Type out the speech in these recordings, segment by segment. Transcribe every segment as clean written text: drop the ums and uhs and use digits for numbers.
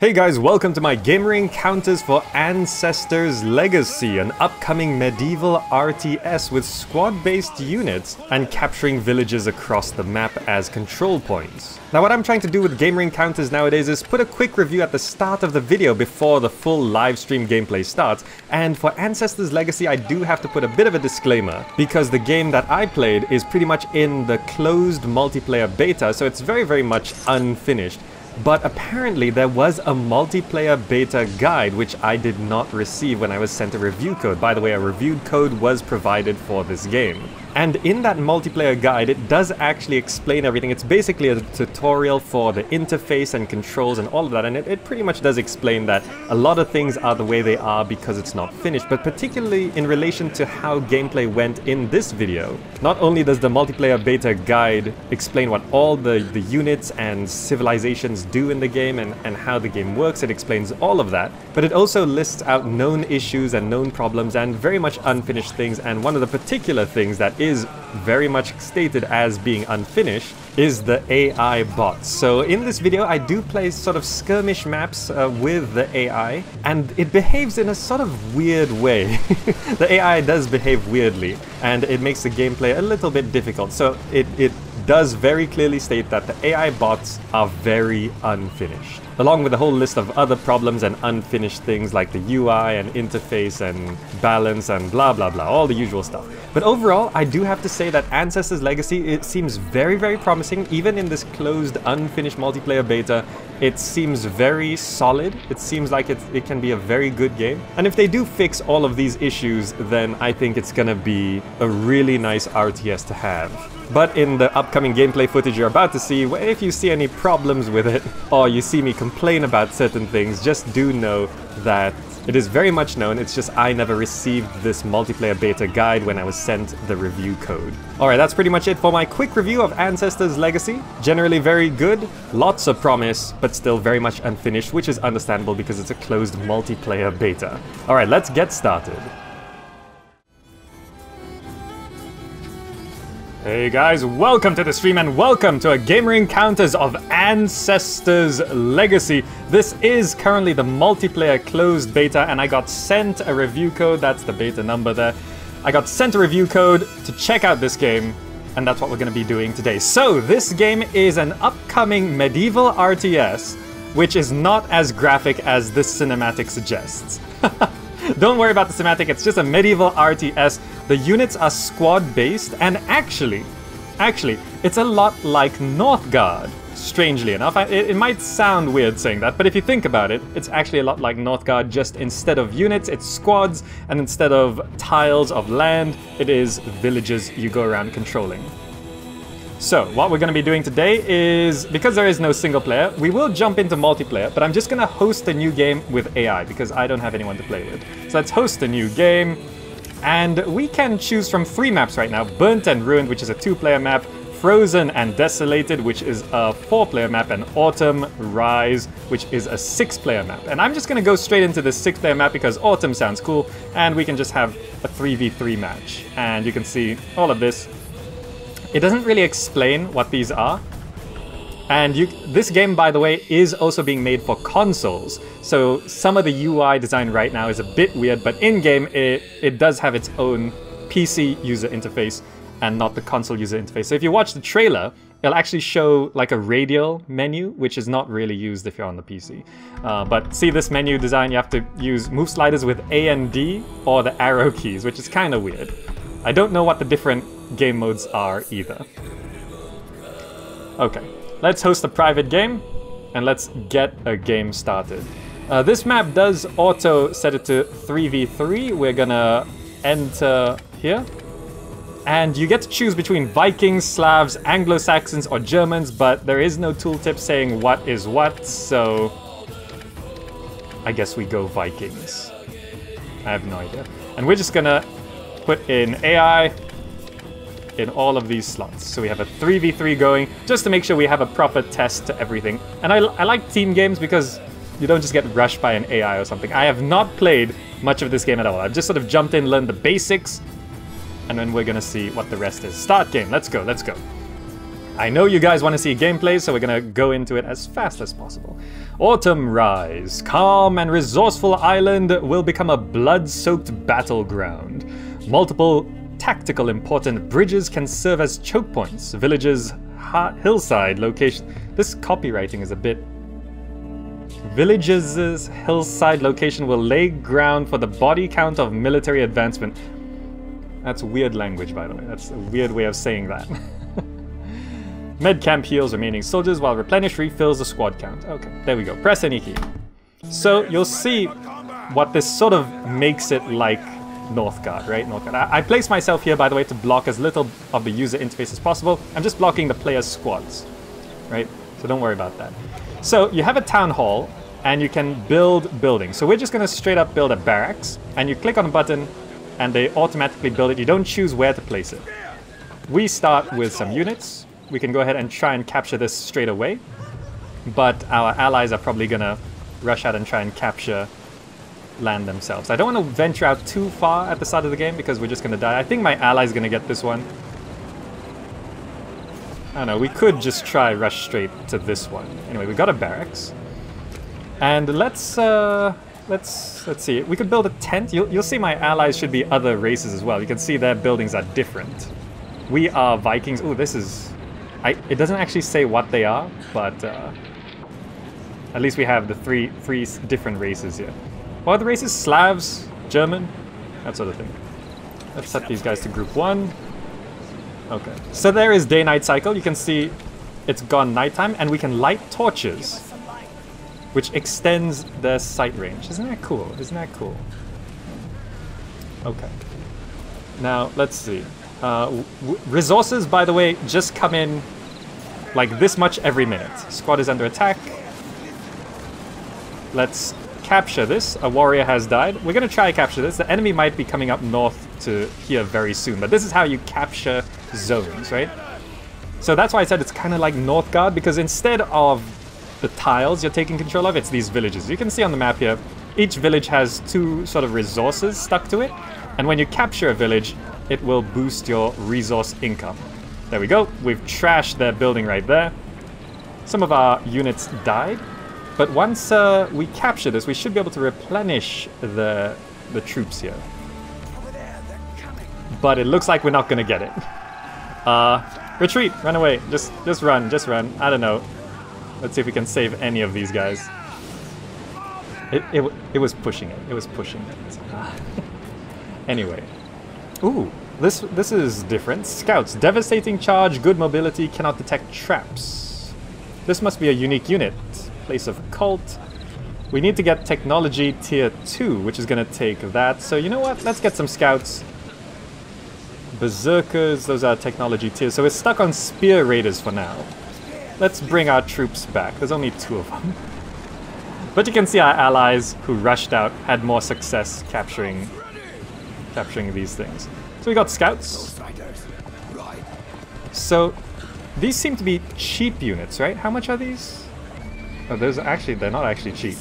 Hey guys, welcome to my Gamer Encounters for Ancestors Legacy, an upcoming medieval RTS with squad-based units and capturing villages across the map as control points. Now what I'm trying to do with Gamer Encounters nowadays is put a quick review at the start of the video before the full live stream gameplay starts, and for Ancestors Legacy I do have to put a bit of a disclaimer because the game that I played is pretty much in the closed multiplayer beta, so it's very much unfinished. But apparently there was a multiplayer beta guide which I did not receive when I was sent a review code. By the way, a reviewed code was provided for this game. And in that multiplayer guide, it does actually explain everything. It's basically a tutorial for the interface and controls and all of that, and it pretty much does explain that a lot of things are the way they are because it's not finished, but particularly in relation to how gameplay went in this video. Not only does the multiplayer beta guide explain what all the units and civilizations do in the game and how the game works, it explains all of that, but it also lists out known issues and known problems and very much unfinished things, and one of the particular things that is very much stated as being unfinished is the AI bots. So in this video I do play sort of skirmish maps with the AI, and it behaves in a sort of weird way. The AI does behave weirdly and it makes the gameplay a little bit difficult. So it does very clearly state that the AI bots are very unfinished, along with a whole list of other problems and unfinished things like the UI and interface and balance and blah blah blah, all the usual stuff. But overall, I do have to say that Ancestors Legacy, it seems very promising. Even in this closed, unfinished multiplayer beta, it seems very solid. It seems like it can be a very good game. And if they do fix all of these issues, then I think it's gonna be a really nice RTS to have. But in the upcoming gameplay footage you're about to see, if you see any problems with it, or you see me complain about certain things, just do know that it is very much known. It's just I never received this multiplayer beta guide when I was sent the review code. Alright, that's pretty much it for my quick review of Ancestors Legacy. Generally very good, lots of promise, but still very much unfinished, which is understandable because it's a closed multiplayer beta. Alright, let's get started. Hey guys, welcome to the stream and welcome to a Gamer Encounters of Ancestors Legacy. This is currently the multiplayer closed beta and I got sent a review code, that's the beta number there. I got sent a review code to check out this game, and that's what we're going to be doing today. So this game is an upcoming medieval RTS, which is not as graphic as this cinematic suggests. Don't worry about the cinematic, it's just a medieval RTS. The units are squad-based, and actually, it's a lot like Northgard, strangely enough. It might sound weird saying that, but if you think about it, it's actually a lot like Northgard, just instead of units, it's squads, and instead of tiles of land, it is villages you go around controlling. So, what we're going to be doing today is, because there is no single player, we will jump into multiplayer, but I'm just going to host a new game with AI, because I don't have anyone to play with. So let's host a new game, and we can choose from 3 maps right now. Burnt and Ruined, which is a 2-player map, Frozen and Desolated, which is a 4-player map, and Autumn Rise, which is a 6-player map. And I'm just going to go straight into this 6-player map because Autumn sounds cool, and we can just have a 3v3 match. And you can see all of this. It doesn't really explain what these are. And this game, by the way, is also being made for consoles. So some of the UI design right now is a bit weird, but in-game it does have its own PC user interface and not the console user interface. So if you watch the trailer, it'll actually show like a radial menu, which is not really used if you're on the PC. But see this menu design, you have to use move sliders with A and D or the arrow keys, which is kind of weird. I don't know what the different game modes are either. Okay, let's host a private game and let's get a game started. This map does auto set it to 3v3. We're gonna enter here. And you get to choose between Vikings, Slavs, Anglo-Saxons, or Germans, but there is no tooltip saying what is what, so I guess we go Vikings. I have no idea. And we're just gonna put in AI in all of these slots. So we have a 3v3 going, just to make sure we have a proper test to everything. And I like team games because you don't just get rushed by an AI or something. I have not played much of this game at all. I've just sort of jumped in, learned the basics, and then we're gonna see what the rest is. Start game, let's go, let's go. I know you guys want to see gameplay, so we're gonna go into it as fast as possible. Autumn Rise. Calm and resourceful island will become a blood-soaked battleground. Multiple tactical important bridges can serve as choke points. Villages' hillside location. This copywriting is a bit... Villages' hillside location will lay ground for the body count of military advancement. That's weird language, by the way. That's a weird way of saying that. Medcamp heals remaining soldiers while replenish refills the squad count. Okay, there we go. Press any key. So you'll see what this sort of makes it like Northgard, right? Northgard. I place myself here, by the way, to block as little of the user interface as possible. I'm just blocking the player's squads, right? So don't worry about that. So you have a town hall, and you can build buildings. So we're just going to straight up build a barracks, and you click on a button, and they automatically build it. You don't choose where to place it. We start with some units. We can go ahead and try and capture this straight away, but our allies are probably going to rush out and try and capture land themselves. I don't want to venture out too far at the start of the game because we're just going to die. I think my ally's going to get this one. I don't know, we could just try rush straight to this one. Anyway, we got a barracks. And let's see. We could build a tent. You'll see my allies should be other races as well. You can see their buildings are different. We are Vikings. Oh, this is... it doesn't actually say what they are, but at least we have the three different races here. What are the races? Slavs, German, that sort of thing. Let's set these guys to group 1. Okay. So there is day-night cycle. You can see it's gone nighttime, and we can light torches, which extends the sight range. Isn't that cool? Isn't that cool? Okay. Now, let's see. Resources, by the way, just come in like this much every minute. Squad is under attack. Let's capture this. A warrior has died. We're going to try to capture this. The enemy might be coming up north to here very soon, but this is how you capture zones, right? So that's why I said it's kind of like Northgard, because instead of the tiles you're taking control of, it's these villages. You can see on the map here, each village has 2 sort of resources stuck to it, and when you capture a village, it will boost your resource income. There we go. We've trashed their building right there. Some of our units died, but once we capture this, we should be able to replenish the troops here. But it looks like we're not going to get it. Retreat! Run away! Just run, just run. I don't know. Let's see if we can save any of these guys. It was pushing it. It was pushing it. Anyway. Ooh, this is different. Scouts. Devastating charge, good mobility, cannot detect traps. This must be a unique unit. Place of cult. We need to get technology tier 2, which is going to take that. So you know what? Let's get some scouts. Berserkers, those are technology tiers. So we're stuck on spear raiders for now. Let's bring our troops back. There's only 2 of them. But you can see our allies who rushed out had more success capturing these things. So we got scouts. So these seem to be cheap units, right? How much are these? Oh, they're not actually cheap.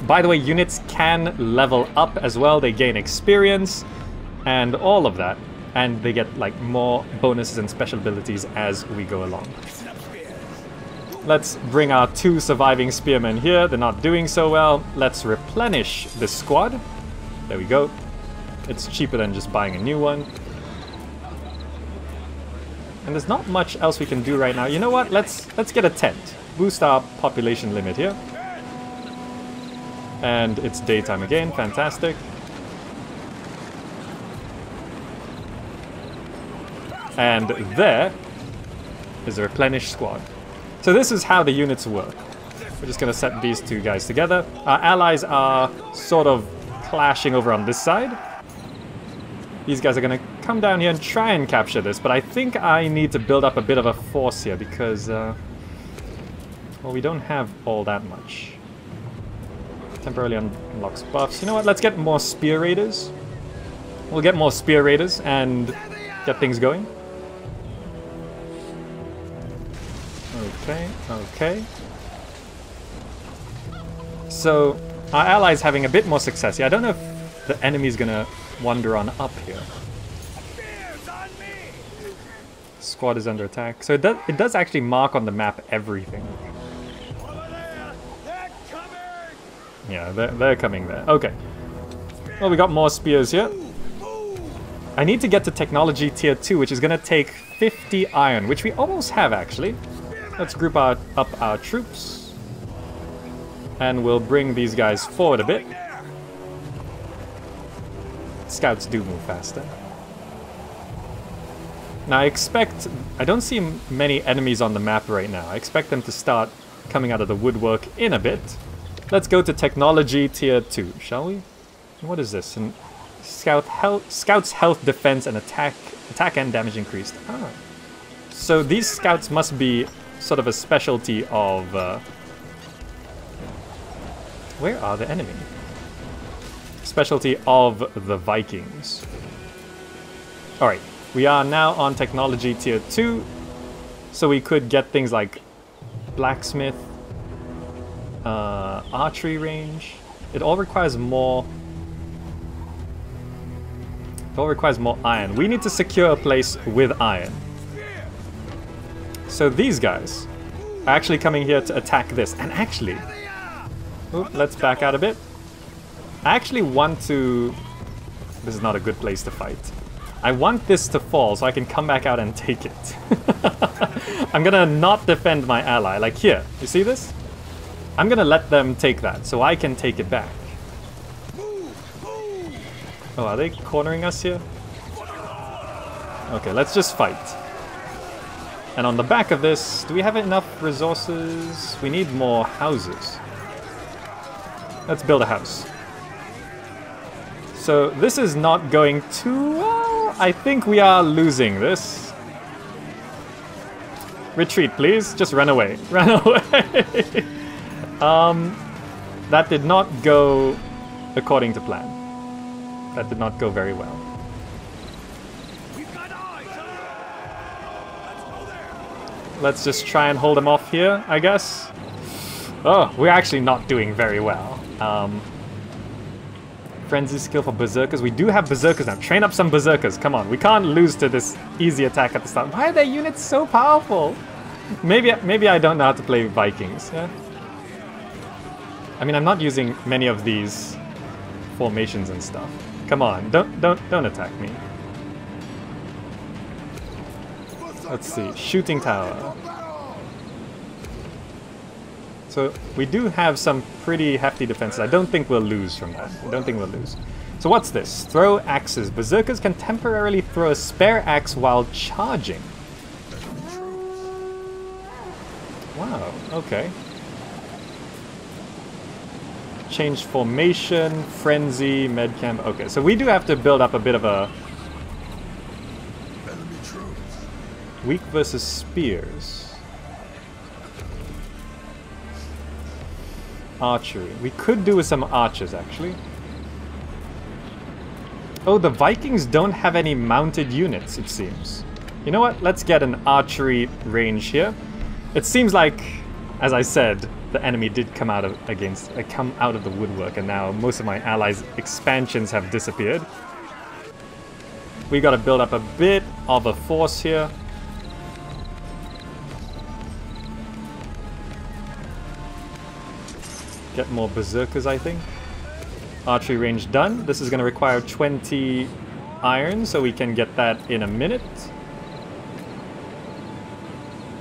By the way, units can level up as well. They gain experience and all of that. And they get like more bonuses and special abilities as we go along. Let's bring our 2 surviving spearmen here. They're not doing so well. Let's replenish this squad. There we go. It's cheaper than just buying a new one. And there's not much else we can do right now. You know what? Let's get a tent. Boost our population limit here. And it's daytime again. Fantastic. And there is a replenished squad. So this is how the units work. We're just going to set these 2 guys together. Our allies are sort of clashing over on this side. These guys are going to come down here and try and capture this, but I think I need to build up a bit of a force here because, well, we don't have all that much. Temporarily unlocks buffs. You know what? Let's get more spear raiders. We'll get more spear raiders and get things going. Okay, okay. So, our ally's having a bit more success here. I don't know if the enemy's gonna wander on up here. squad is under attack. So it does actually mark on the map everything. Yeah, they're coming there. Okay. Well, we got more spears here. I need to get to technology tier 2, which is going to take 50 iron, which we almost have, actually. Let's group up our troops. And we'll bring these guys forward a bit. Scouts do move faster. Now, I don't see many enemies on the map right now. I expect them to start coming out of the woodwork in a bit. Let's go to technology tier 2, shall we? What is this? Scouts health, defense, and attack and damage increased. Ah. So these scouts must be sort of a specialty of... where are the enemy? Specialty of the Vikings. Alright, we are now on technology tier 2. So we could get things like blacksmith, archery range. It all requires more... It all requires more iron. We need to secure a place with iron. So these guys are actually coming here to attack this. And actually... Oop, let's back out a bit. I actually want to... This is not a good place to fight. I want this to fall so I can come back out and take it. I'm gonna not defend my ally. Like here, you see this? I'm gonna let them take that so I can take it back. Oh, are they cornering us here? Okay, let's just fight. And on the back of this, do we have enough resources? We need more houses. Let's build a house. So this is not going too well. I think we are losing this. Retreat, please. Just run away. Run away. That did not go according to plan. That did not go very well. Let's just try and hold them off here, I guess. Oh, we're actually not doing very well. Frenzy skill for berserkers. We do have berserkers now. Train up some berserkers. Come on, we can't lose to this easy attack at the start. Why are their units so powerful? Maybe I don't know how to play Vikings. Yeah? I mean, I'm not using many of these formations and stuff. Come on, don't attack me. Let's see, shooting tower. So we do have some pretty hefty defenses. I don't think we'll lose from that. I don't think we'll lose. So what's this? Throw axes. Berserkers can temporarily throw a spare axe while charging. Wow, okay. Change formation, frenzy, medcamp. Okay, so we do have to build up a bit of a... Weak versus spears. Archery. We could do with some archers, actually. Oh, the Vikings don't have any mounted units, it seems. You know what? Let's get an archery range here. It seems like, as I said, the enemy did come out of the woodwork, and now most of my allies' expansions have disappeared. We gotta build up a bit of a force here. Get more berserkers, I think. Archery range done. This is gonna require 20 iron, so we can get that in a minute.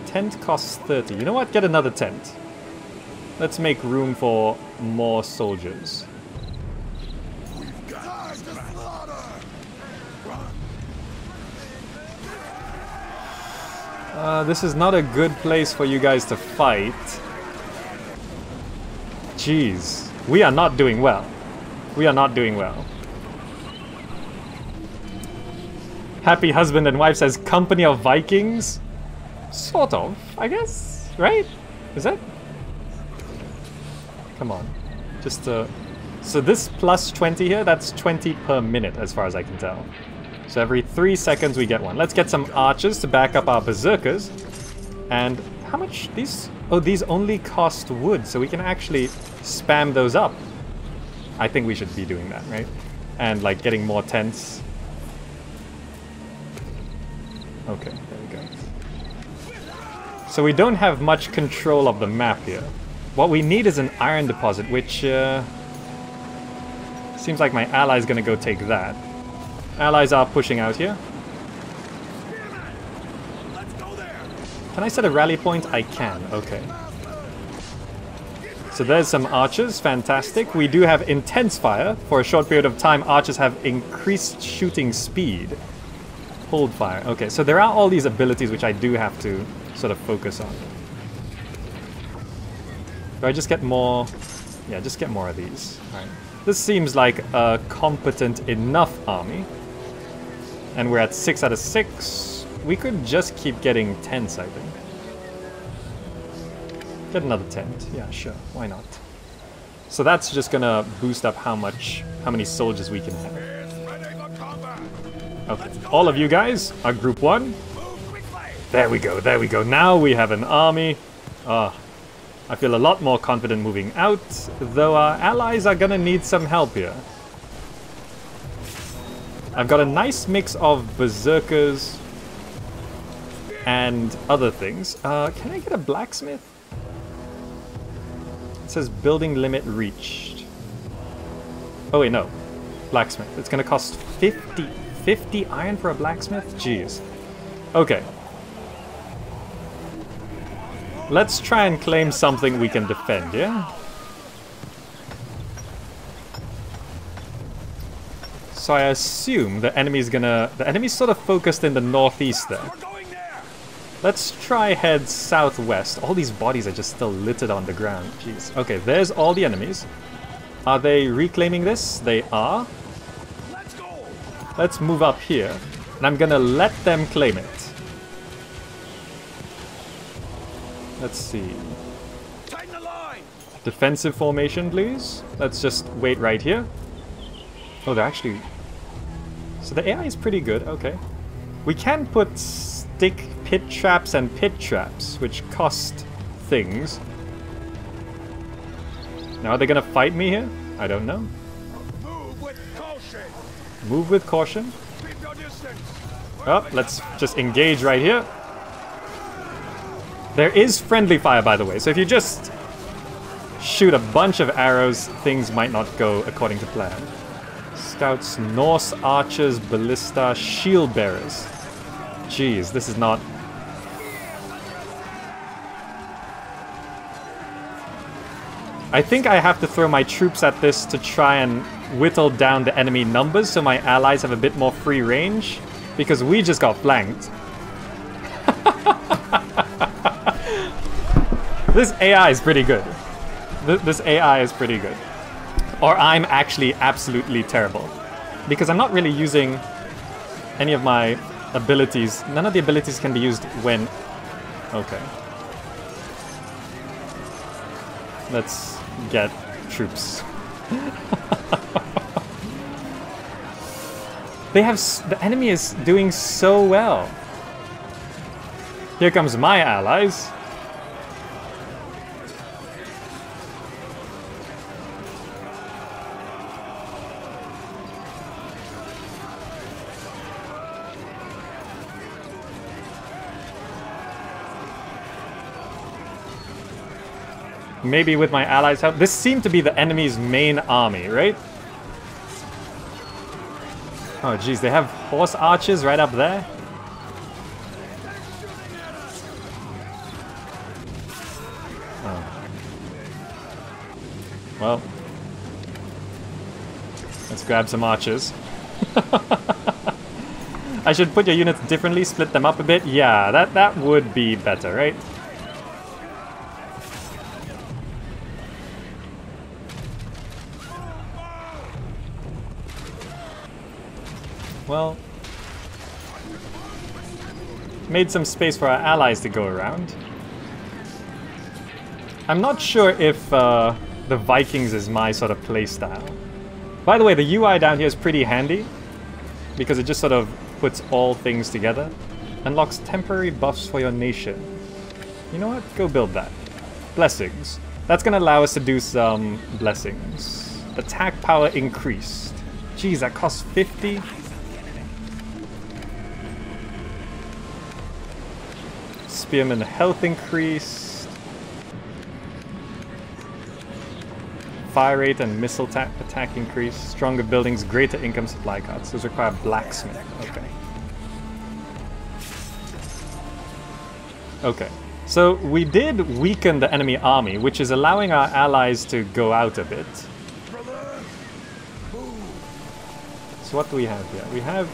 Tent costs 30. You know what? Get another tent. Let's make room for more soldiers. This is not a good place for you guys to fight. Jeez, we are not doing well. We are not doing well. Happy husband and wife says company of Vikings. Sort of, I guess, right? Is that? Come on. Just so this plus 20 here, that's 20 per minute as far as I can tell. So every 3 seconds we get one. Let's get some archers to back up our berserkers. And how much these? Oh, these only cost wood, so we can actually spam those up. I think we should be doing that, right? And like getting more tents. Okay, there we go. So we don't have much control of the map here. What we need is an iron deposit, which seems like my ally's gonna go take that. Allies are pushing out here. Can I set a rally point? I can, okay. So there's some archers, fantastic. We do have intense fire. For a short period of time, archers have increased shooting speed. Hold fire, okay. So there are all these abilities which I do have to sort of focus on. Do I just get more? Yeah, just get more of these. Alright. This seems like a competent enough army. And we're at 6 out of 6. We could just keep getting tents, I think. Get another tent. Yeah, sure. Why not? So that's just gonna boost up how many soldiers we can have. Okay. All of you guys are group 1. There we go, there we go. Now we have an army. I feel a lot more confident moving out, though our allies are gonna need some help here. I've got a nice mix of berserkers and other things. Can I get a blacksmith? It says building limit reached. Oh wait, no. Blacksmith. It's gonna cost 50 iron for a blacksmith? Jeez. Okay. Let's try and claim something we can defend, yeah? So I assume the enemy's sort of focused in the northeast there. Let's try head southwest. All these bodies are just still littered on the ground. Jeez. Okay, there's all the enemies. Are they reclaiming this? They are. Let's move up here. And I'm gonna let them claim it. Let's see. Defensive formation, please. Let's just wait right here. Oh, they're actually... So the AI is pretty good, okay. We can put stick pit traps and pit traps, which cost things. Now, are they gonna fight me here? I don't know. Move with caution. Move with caution. Keep your distance. Oh, let's just engage right here. There is friendly fire, by the way, so if you just shoot a bunch of arrows, things might not go according to plan. Scouts, Norse archers, ballista, shield bearers. Jeez, this is not... I think I have to throw my troops at this to try and whittle down the enemy numbers so my allies have a bit more free range, because we just got flanked. This AI is pretty good. This AI is pretty good. Or I'm actually absolutely terrible. Because I'm not really using any of my abilities. None of the abilities can be used when... Okay. Let's get troops. They have... The enemy is doing so well. Here comes my allies. Maybe with my allies' help. This seemed to be the enemy's main army, right? Oh geez, they have horse archers right up there? Oh. Well. Let's grab some archers. I should put your units differently, split them up a bit. Yeah, that would be better, right? Well, made some space for our allies to go around. I'm not sure if the Vikings is my sort of playstyle. By the way, the UI down here is pretty handy because it just sort of puts all things together. Unlocks temporary buffs for your nation. You know what? Go build that. Blessings. That's gonna allow us to do some blessings. Attack power increased. Geez, that costs 50. Spearman health increased. Fire rate and missile attack increase. Stronger buildings, greater income supply cards. Those require blacksmith. Okay. Okay. So we did weaken the enemy army, which is allowing our allies to go out a bit. So what do we have here? We have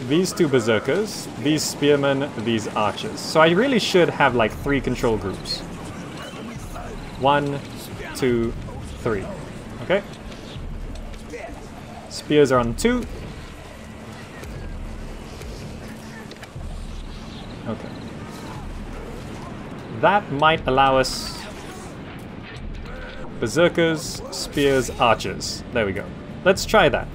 these two berserkers, these spearmen, these archers. So I really should have like 3 control groups. 1, 2, 3. Okay. Spears are on 2. Okay. That might allow us berserkers, spears, archers. There we go. Let's try that.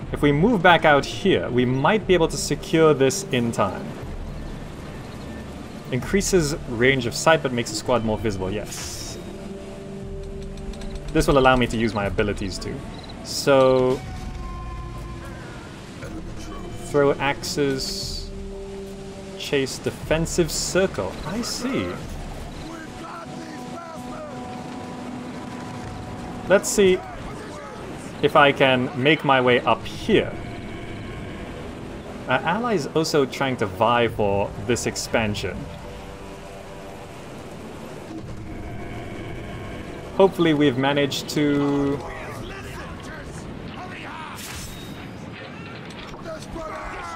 If we move back out here, we might be able to secure this in time. Increases range of sight but makes the squad more visible. Yes. This will allow me to use my abilities too. So throw axes, chase defensive circle. I see. Let's see if I can make my way up here. Our ally is also trying to vie for this expansion. Hopefully we've managed to...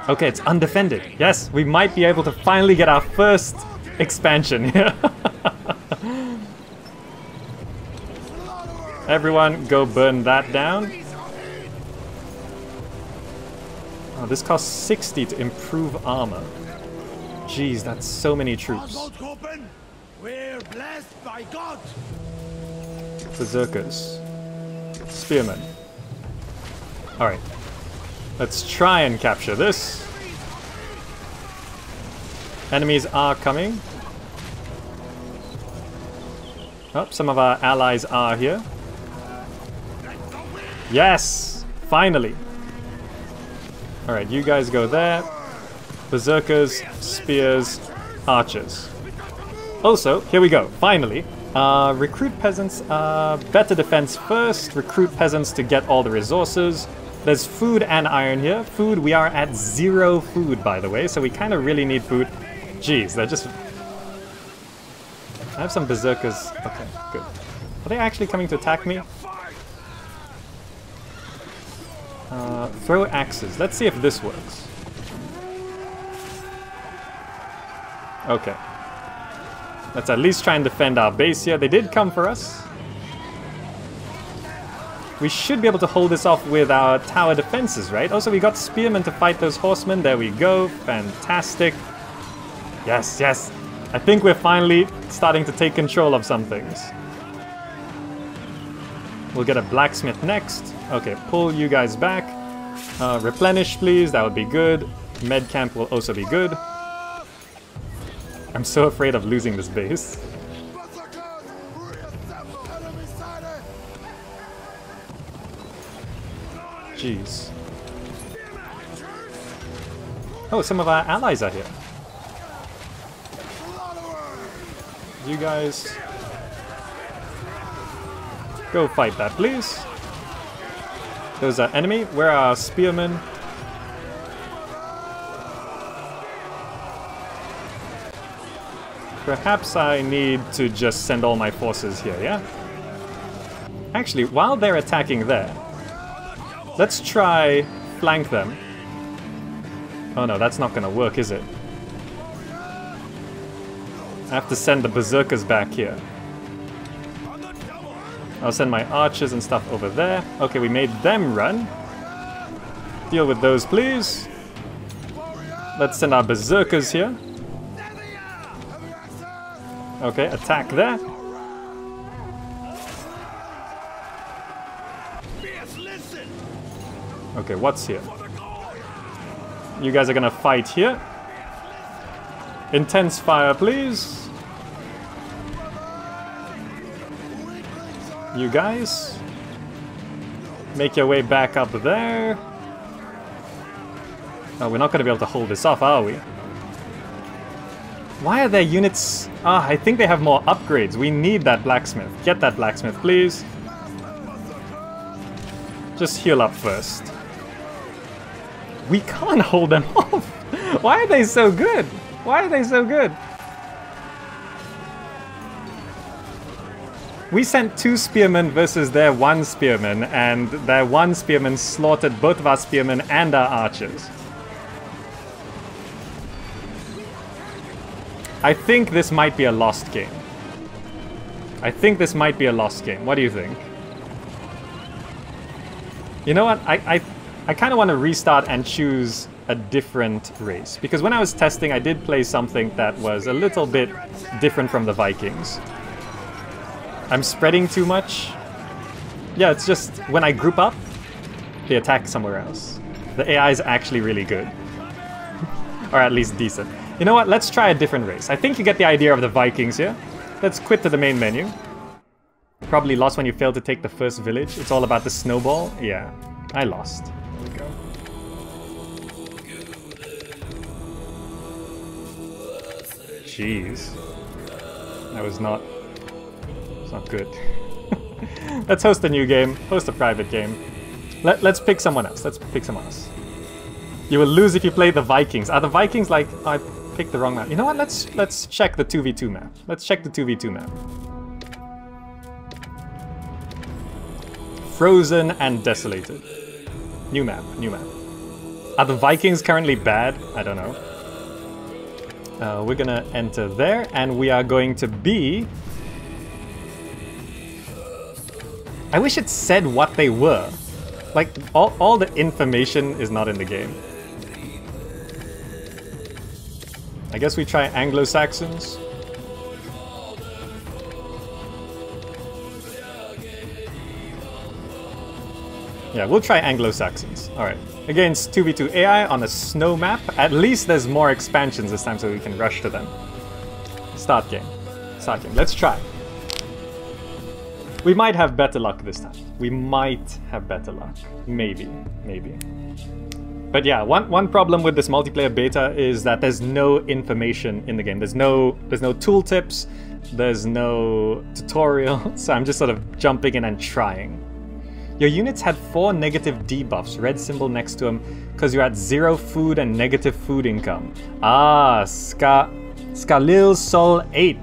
Okay, it's undefended. Yes, we might be able to finally get our first expansion here. Everyone, go burn that down. Oh, this costs 60 to improve armor. Jeez, that's so many troops. We're blessed by God. Berserkers. Spearmen. Alright. Let's try and capture this. Enemies are coming. Oh, some of our allies are here. Yes! Finally! Alright, you guys go there. Berserkers, spears, archers. Also, here we go, finally. Recruit peasants, better defense first. Recruit peasants to get all the resources. There's food and iron here. Food, we are at 0 food, by the way, so we kind of really need food. Jeez, they're just... I have some berserkers. Okay, good. Are they actually coming to attack me? Throw axes. Let's see if this works. Okay. Let's at least try and defend our base here. They did come for us. We should be able to hold this off with our tower defenses, right? Also, we got spearmen to fight those horsemen. There we go. Fantastic. Yes, yes. I think we're finally starting to take control of some things. We'll get a blacksmith next. Okay, pull you guys back. Replenish, please. That would be good. Med camp will also be good. I'm so afraid of losing this base. Jeez. Oh, some of our allies are here. You guys... go fight that, please. Those are enemy. Where are our spearmen? Perhaps I need to just send all my forces here, yeah? Actually, while they're attacking there, let's try flank them. Oh no, that's not gonna work, is it? I have to send the berserkers back here. I'll send my archers and stuff over there. Okay, we made them run. Deal with those, please. Let's send our berserkers here. Okay, attack there. Okay, what's here? You guys are gonna fight here. Intense fire, please. You guys, make your way back up there. Oh, we're not going to be able to hold this off, are we? Why are their units... Ah, I think they have more upgrades. We need that blacksmith. Get that blacksmith, please. Just heal up first. We can't hold them off. Why are they so good? Why are they so good? We sent 2 spearmen versus their 1 spearman, and their 1 spearman slaughtered both of our spearmen and our archers. I think this might be a lost game. I think this might be a lost game. What do you think? You know what? I kind of want to restart and choose a different race. Because when I was testing, I did play something that was a little bit different from the Vikings. I'm spreading too much. Yeah, it's just when I group up, they attack somewhere else. The AI is actually really good. Or at least decent. You know what? Let's try a different race. I think you get the idea of the Vikings here. Let's quit to the main menu. Probably lost when you failed to take the first village. It's all about the snowball. Yeah, I lost. There we go. Jeez. That was not... It's not good. Let's host a new game. Host a private game. Let's pick someone else. Let's pick someone else. You will lose if you play the Vikings. Are the Vikings like... I picked the wrong map. You know what? Let's check the 2v2 map. Let's check the 2v2 map. Frozen and desolated. New map. New map. Are the Vikings currently bad? I don't know. We're gonna enter there, and we are going to be... I wish it said what they were. Like, all the information is not in the game. I guess we try Anglo-Saxons. Yeah, we'll try Anglo-Saxons. Alright. Against 2v2 AI on a snow map. At least there's more expansions this time so we can rush to them. Start game. Start game. Let's try. We might have better luck this time. We might have better luck. Maybe. Maybe. But yeah, one problem with this multiplayer beta is that there's no information in the game. There's no tooltips. There's no tutorial. So I'm just sort of jumping in and trying. Your units had 4 negative debuffs, red symbol next to them, because you're at 0 food and negative food income. Ah, Skalil Sol 8.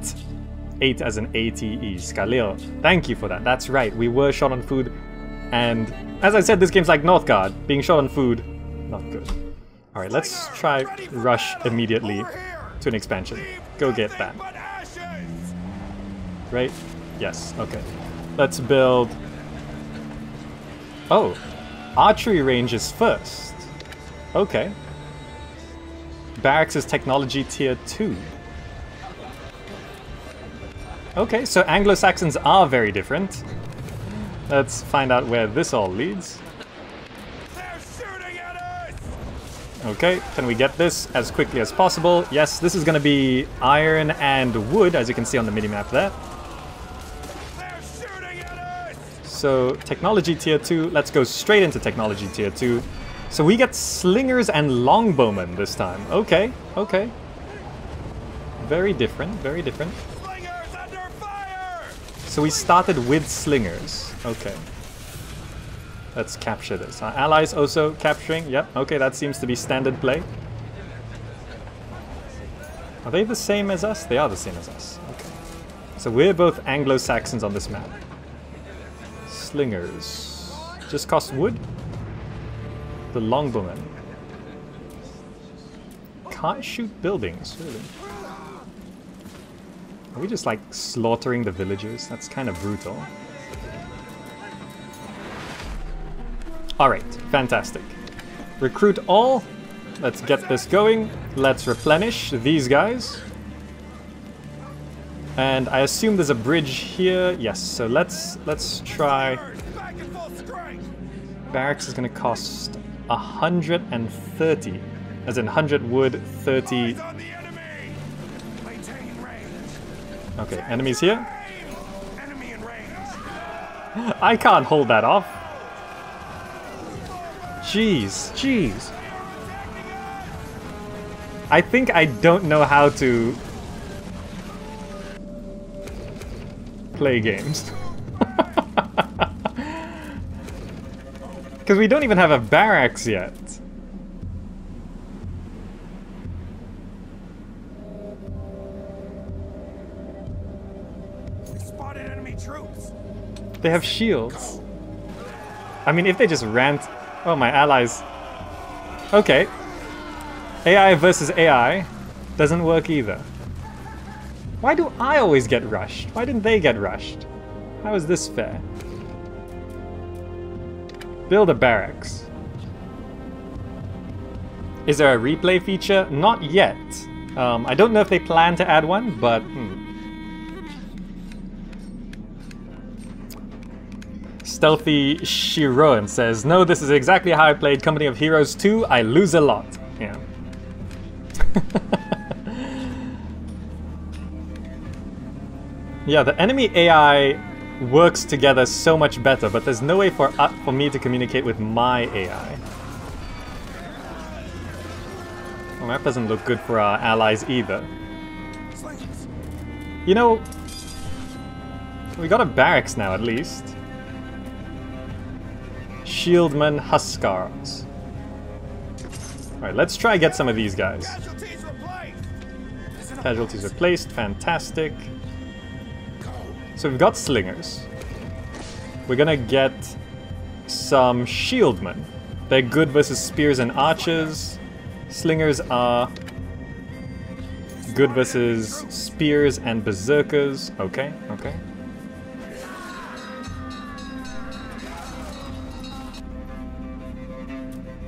8 as an ATE, Skalil. Thank you for that. That's right, we were short on food. And as I said, this game's like Northgard. Being short on food, not good. Alright, let's try rush immediately to an expansion. Go get that. Right? Yes, okay. Let's build... Oh, archery range is first. Okay. Barracks is technology tier 2. Okay, so Anglo-Saxons are very different. Let's find out where this all leads. They're shooting at us! Okay, can we get this as quickly as possible? Yes, this is going to be iron and wood, as you can see on the minimap there. So, technology tier 2, let's go straight into technology tier 2. So we get slingers and longbowmen this time. Okay, okay. Very different, very different. Slingers under fire! So we started with slingers. Okay. Let's capture this. Our allies also capturing. Yep, okay, that seems to be standard play. Are they the same as us? They are the same as us. Okay. So we're both Anglo-Saxons on this map. Slingers. Just cost wood? The longbowmen. Can't shoot buildings, really. Are we just like slaughtering the villagers? That's kind of brutal. Alright, fantastic. Recruit all. Let's get this going. Let's replenish these guys. And I assume there's a bridge here. Yes, so let's try. Barracks is gonna cost 130. As in 100 wood, 30. Okay, enemies here. I can't hold that off. Jeez, jeez. I think I don't know how to play games. Because we don't even have a barracks yet. We spotted enemy troops. They have shields. I mean, if they just ran... Oh, my allies. Okay. AI versus AI doesn't work either. Why do I always get rushed? Why didn't they get rushed? How is this fair? Build a barracks. Is there a replay feature? Not yet. I don't know if they plan to add one, but... Stealthy Shiroan says, no, this is exactly how I played Company of Heroes 2. I lose a lot. Yeah. Yeah, the enemy AI works together so much better, but there's no way for me to communicate with my AI. The map doesn't look good for our allies either. You know, we got a barracks now at least. Shieldmen Huskars. Alright, let's try get some of these guys. Casualties replaced, fantastic. So we've got slingers. We're gonna get some shieldmen. They're good versus spears and archers. Slingers are good versus spears and berserkers. Okay, okay.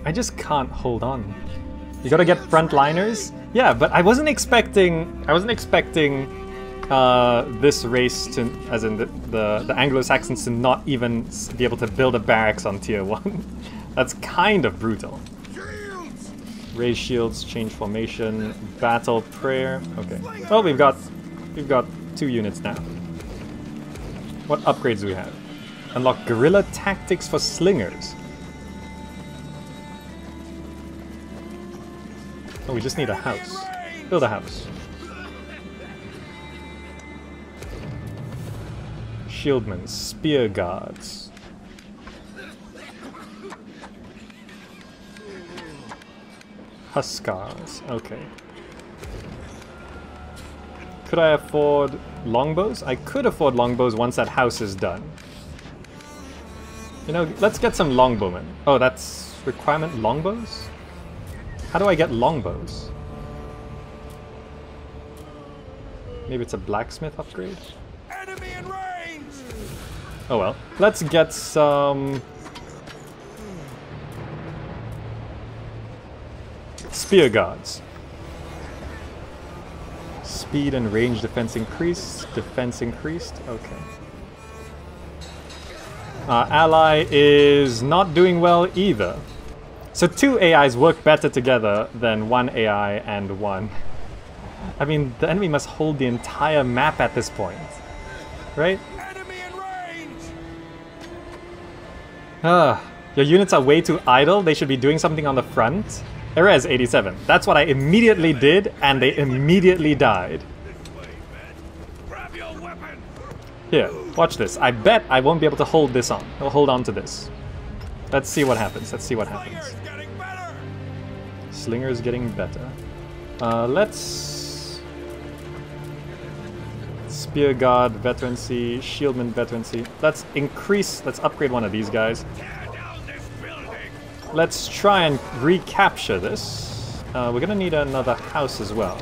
I just can't hold on. You gotta get frontliners? Yeah, but I wasn't expecting this race to, as in the Anglo-Saxons, to not even be able to build a barracks on tier 1. That's kind of brutal. Raise shields, change formation, battle prayer. Okay. Oh, we've got 2 units now. What upgrades do we have? Unlock guerrilla tactics for slingers. Oh, we just need a house. Build a house. Shieldmen, spear guards. Huskars, okay. Could I afford longbows? I could afford longbows once that house is done. You know, let's get some longbowmen. Oh, that's requirement longbows? How do I get longbows? Maybe it's a blacksmith upgrade? Enemy in range! Oh well. Let's get some... spear guards. Speed and range defense increased. Defense increased. Okay. Our ally is not doing well either. So 2 AIs work better together than 1 AI and 1. I mean, the enemy must hold the entire map at this point. Right? Enemy in range! Your units are way too idle. They should be doing something on the front. Erez 87. That's what I immediately did, and they immediately died. Grab your weapon! Here, watch this. I bet I won't be able to hold this on. I'll hold on to this. Let's see what happens. Let's see what happens. Slinger's getting better! Slinger's getting better. Let's... Spear Guard, Veterancy, Shieldman, Veterancy. Let's increase... Let's upgrade one of these guys. Tear down this building! Let's try and recapture this. We're gonna need another house as well.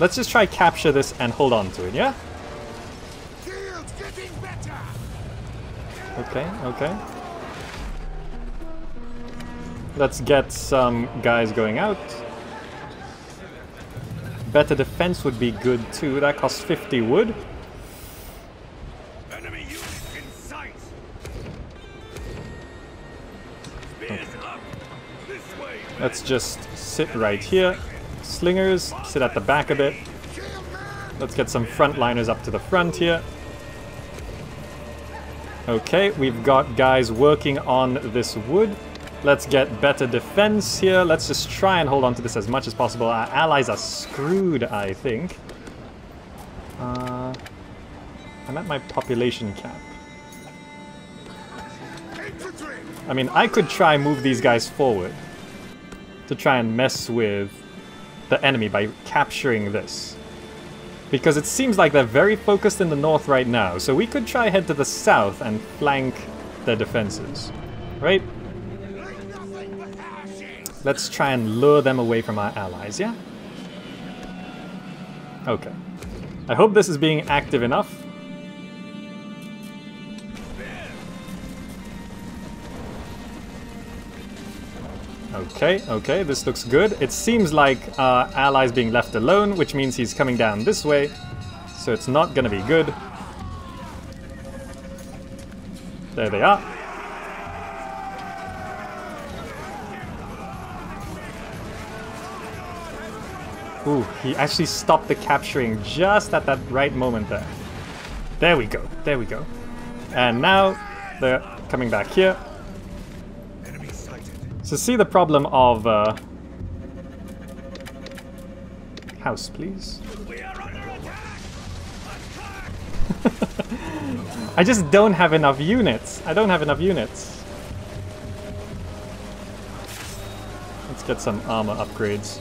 Let's just try capture this and hold on to it, yeah? Field's getting better! Okay, okay. Let's get some guys going out. Better defense would be good too. That costs 50 wood. Enemy unit in sight! Spears up! This way! Let's just sit right here. Slingers, sit at the back a bit. Let's get some frontliners up to the front here. Okay, we've got guys working on this wood. Let's get better defense here. Let's just try and hold on to this as much as possible. Our allies are screwed, I think. I'm at my population cap. I mean, I could try and move these guys forward to try and mess with the enemy by capturing this. Because it seems like they're very focused in the north right now, so we could try head to the south and flank their defenses, right? Let's try and lure them away from our allies, yeah? Okay. I hope this is being active enough. Okay, okay, this looks good. It seems like our ally's being left alone, which means he's coming down this way. So it's not gonna be good. There they are. Ooh, he actually stopped the capturing just at that right moment there. There we go, there we go. And now they're coming back here. So see the problem of... house, please. I just don't have enough units. I don't have enough units. Let's get some armor upgrades.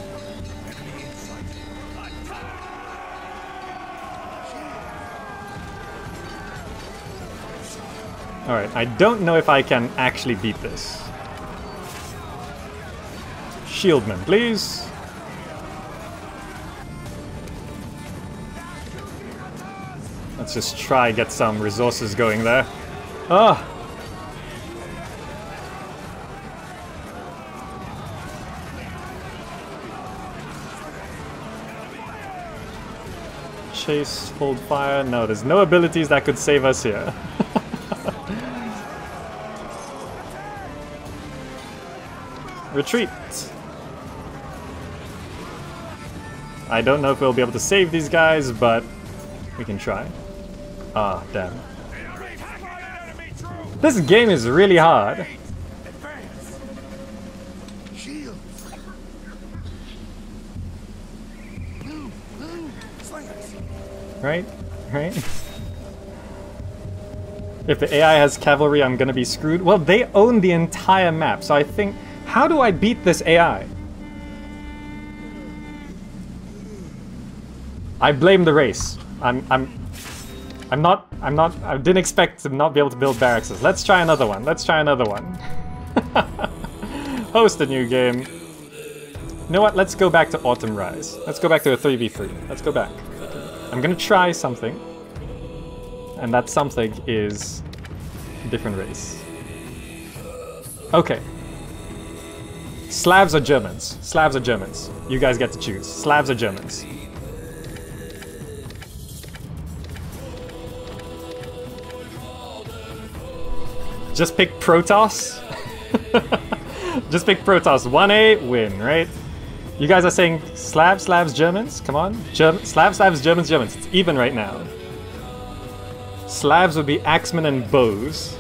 Alright, I don't know if I can actually beat this. Shieldman, please. Let's just try get some resources going there. Ah! Chase, hold fire. No, there's no abilities that could save us here. Retreat! I don't know if we'll be able to save these guys, but we can try. Ah, damn. This game is really hard. Right? Right? If the AI has cavalry, I'm gonna be screwed. Well, they own the entire map, so I think... How do I beat this AI? I blame the race. I didn't expect to not be able to build barracks. Let's try another one. Let's try another one. Host a new game. You know what? Let's go back to Autumn Rise. Let's go back to a 3v3. Let's go back. I'm gonna try something. And that something is a different race. Okay. Slavs or Germans? Slavs or Germans? You guys get to choose. Slavs or Germans? Just pick Protoss? Just pick Protoss. 1A, win, right? You guys are saying Slavs, Slavs, Germans? Come on. Slavs, Slavs, Germans, Germans. It's even right now. Slavs would be axemen and bows.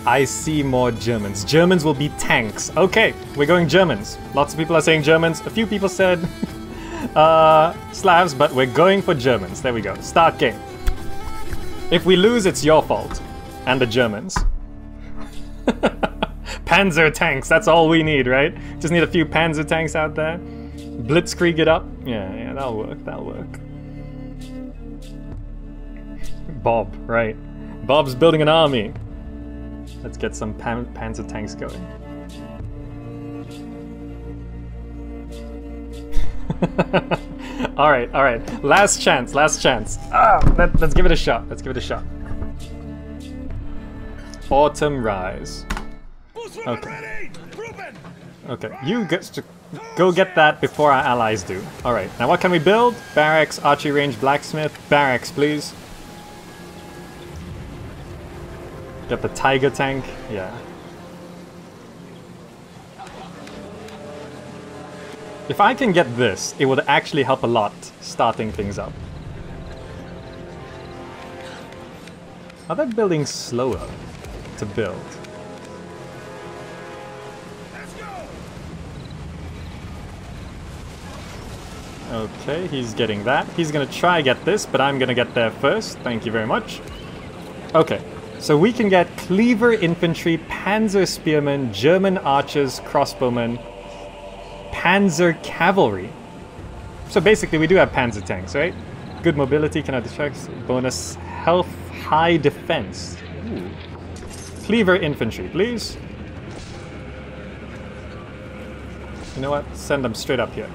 I see more Germans. Germans will be tanks. Okay, we're going Germans. Lots of people are saying Germans. A few people said Slavs, but we're going for Germans. There we go. Start game. If we lose, it's your fault. And the Germans. Panzer tanks, that's all we need, right? Just need a few Panzer tanks out there. Blitzkrieg it up. Yeah, that'll work, that'll work. Bob, right. Bob's building an army. Let's get some Panzer tanks going. Alright, alright. Last chance, last chance. Let's give it a shot. Let's give it a shot. Autumn Rise. Okay. Okay, you get to go get that before our allies do. Alright, now what can we build? Barracks, archery range, blacksmith. Barracks, please. Get the tiger tank. Yeah. If I can get this, it would actually help a lot starting things up. Are they building slower to build? Let's go. Okay, he's getting that. He's gonna try get this, but I'm gonna get there first. Thank you very much. Okay, so we can get cleaver infantry, panzer spearmen, German archers, crossbowmen, panzer cavalry. So basically we do have panzer tanks, right? Good mobility, cannot distract, bonus health, high defense. Ooh. Cleaver infantry, please. You know what? Send them straight up here.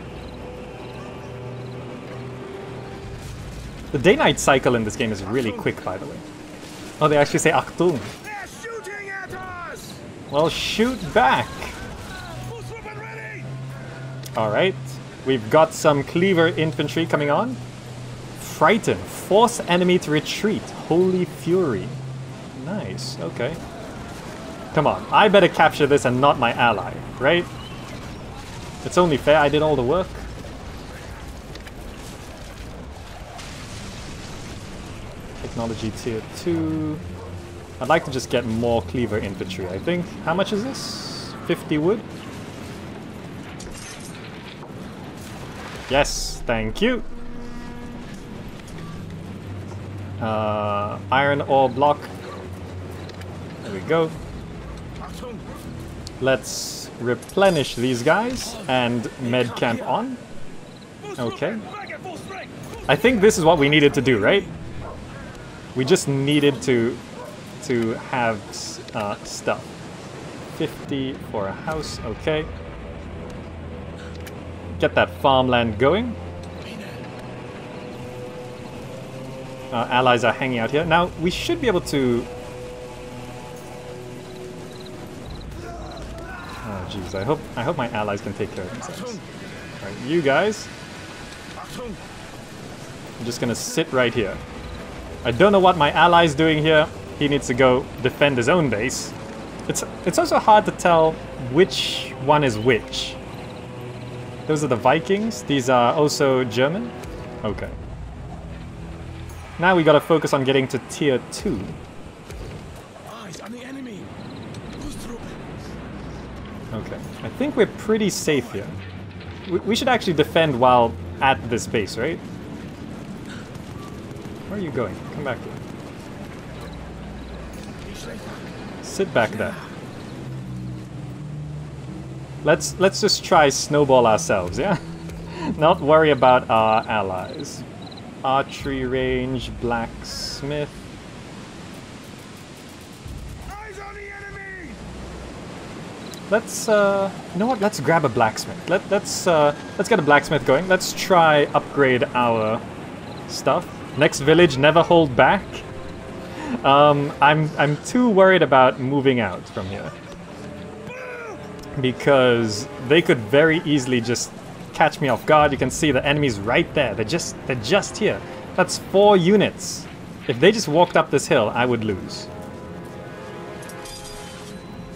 The day-night cycle in this game is really quick, by the way. Oh, they actually say Achtung. They're shooting at us. Well, shoot back. Alright, we've got some cleaver infantry coming on. Frighten, force enemy to retreat. Holy fury. Nice, okay. Come on, I better capture this and not my ally, right? It's only fair, I did all the work. Technology tier 2. I'd like to just get more cleaver infantry, I think. How much is this? 50 wood? Yes, thank you. Iron ore block. There we go. Let's replenish these guys and med camp on. Okay. I think this is what we needed to do, right? We just needed to have stuff. 50 for a house, okay. Get that farmland going. Allies are hanging out here. Now, we should be able to... Oh, jeez. I hope my allies can take care of themselves. Alright, you guys. I'm just gonna sit right here. I don't know what my ally's doing here. He needs to go defend his own base. It's also hard to tell which one is which. Those are the Vikings. These are also German. Okay. Now we gotta focus on getting to tier 2. Eyes on the enemy. Okay. I think we're pretty safe here. We should actually defend while at this base, right? Where are you going? Come back here. Sit back there. Let's just try snowball ourselves, yeah? Not worry about our allies. Archery range, blacksmith. Eyes on the enemy. Let's you know what? Let's grab a blacksmith. Let's get a blacksmith going. Let's try upgrade our stuff. Next village, never hold back. I'm too worried about moving out from here because they could very easily just catch me off guard. You can see the enemy's right there. They're just here. That's 4 units. If they just walked up this hill, I would lose.